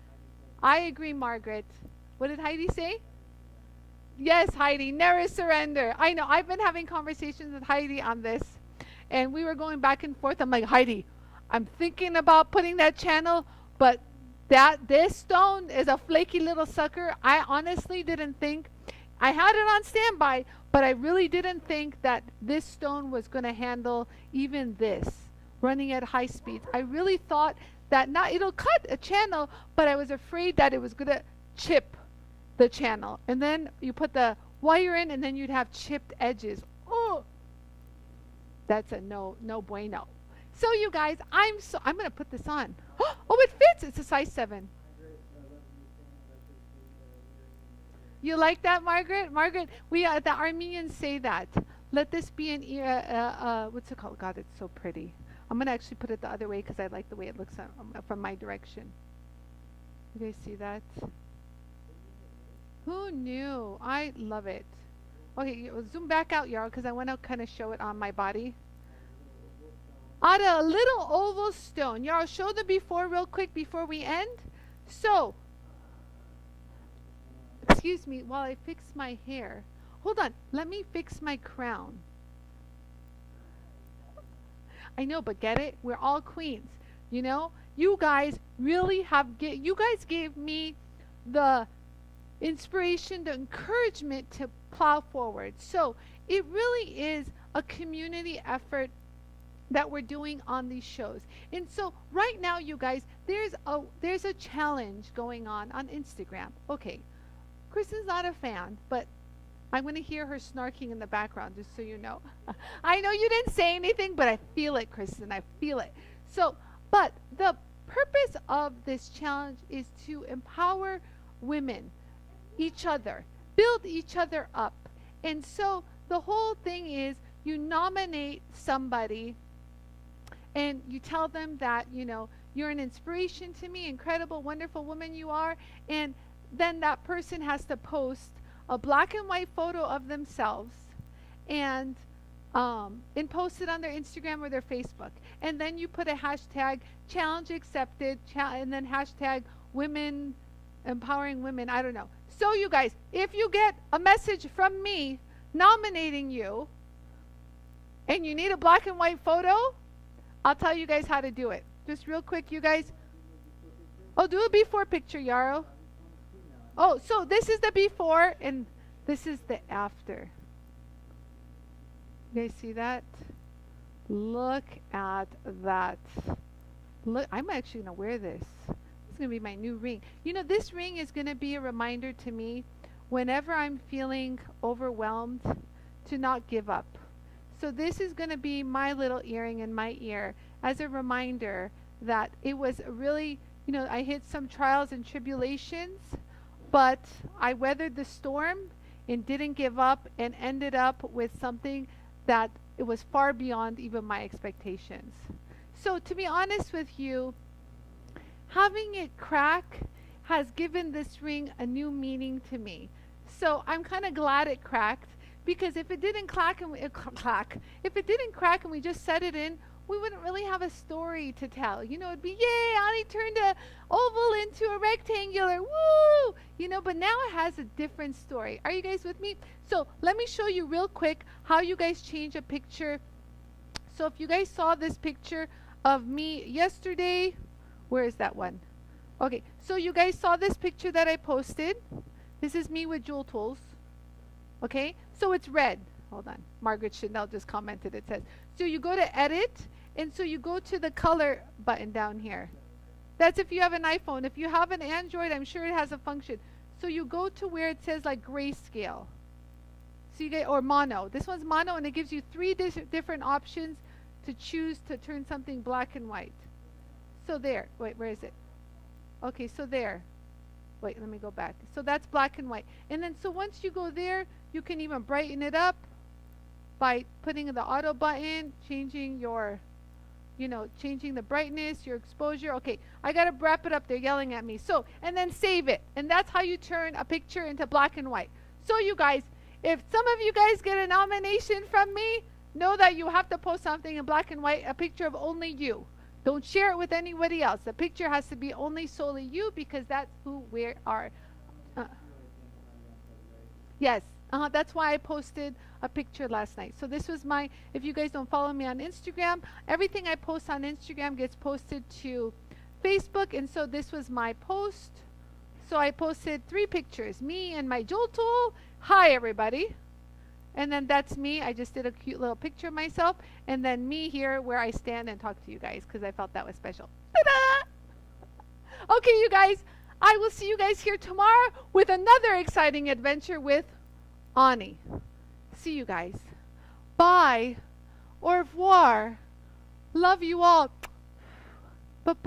I agree, Margaret. What did Heidi say? Yes, Heidi, never surrender. I know, I've been having conversations with Heidi on this, and we were going back and forth. I'm like, Heidi, I'm thinking about putting that channel, but this stone is a flaky little sucker. I honestly didn't think, I had it on standby, but I really didn't think that this stone was going to handle even this, running at high speeds. I really thought that it'll cut a channel, but I was afraid that it was going to chip the channel. And then you put the wire in, and then you'd have chipped edges. Oh, that's a no bueno. So you guys, I'm going to put this on. Oh, it fits. It's a size 7. You like that, Margaret? Margaret, we the Armenians say that. Let this be an ear. What's it called? God, it's so pretty. I'm going to actually put it the other way because I like the way it looks from my direction. You guys see that? Who knew? I love it. Okay, zoom back out, y'all, because I want to kind of show it on my body. Out of a little oval stone. Y'all, show the before real quick before we end. So, excuse me while I fix my hair. Hold on. Let me fix my crown. I know, but get it? We're all queens. You know? You guys really have... You guys gave me the inspiration, the encouragement to plow forward. So, it really is a community effort that we're doing on these shows. And so right now, you guys, there's a challenge going on Instagram. Okay, Kristen's not a fan, but I'm going to hear her snarking in the background, just so you know. I know you didn't say anything, but I feel it, Kristen. I feel it. So, but the purpose of this challenge is to empower women, each other, build each other up. And so the whole thing is you nominate somebody, and you tell them that, you know, you're an inspiration to me, incredible, wonderful woman you are. And then that person has to post a black and white photo of themselves and post it on their Instagram or their Facebook. And then you put a hashtag challenge accepted, and then hashtag women, empowering women. I don't know. So you guys, if you get a message from me nominating you and you need a black and white photo, I'll tell you guys how to do it. Just real quick, you guys. Oh, do a before picture, Yarrow. Oh, so this is the before, and this is the after. You guys see that? Look at that. Look, I'm actually going to wear this. It's going to be my new ring. You know, this ring is going to be a reminder to me whenever I'm feeling overwhelmed to not give up. So this is going to be my little earring in my ear as a reminder that it was really, you know, I hit some trials and tribulations, but I weathered the storm and didn't give up and ended up with something that it was far beyond even my expectations. So to be honest with you, having it crack has given this ring a new meaning to me. So I'm kind of glad it cracked. Because if it didn't crack and if it didn't crack and we just set it in, we wouldn't really have a story to tell. You know, it'd be, yay, Ani turned a oval into a rectangular, woo! You know, but now it has a different story. Are you guys with me? So let me show you real quick how you guys change a picture. So if you guys saw this picture of me yesterday, where is that one? Okay, so you guys saw this picture that I posted. This is me with JOOLTOOL. Okay, so it's red. Hold on. Margaret Chanel just commented. It says, so you go to edit, and so you go to the color button down here. That's if you have an iPhone. If you have an Android, I'm sure it has a function. So you go to where it says like grayscale. So you get, or mono. This one's mono, and it gives you 3 different options to choose to turn something black and white. So there. Wait, where is it? Okay, so there. Wait, let me go back. So that's black and white. And then so once you go there, you can even brighten it up by putting the auto button, changing your, changing the brightness, your exposure. Okay, I got to wrap it up. They're yelling at me. So, and then save it. And that's how you turn a picture into black and white. So you guys, if some of you guys get a nomination from me, know that you have to post something in black and white, a picture of only you. Don't share it with anybody else. The picture has to be only solely you, because that's who we are. Yes, that's why I posted a picture last night. So this was my, if you guys don't follow me on Instagram, everything I post on Instagram gets posted to Facebook. And so this was my post. So I posted 3 pictures, me and my JOOLTOOL. Hi, everybody. And then that's me. I just did a cute little picture of myself. And then me here where I stand and talk to you guys, because I felt that was special. Ta-da! Okay, you guys, I will see you guys here tomorrow with another exciting adventure with Ani. See you guys. Bye. Au revoir. Love you all. Bye-bye.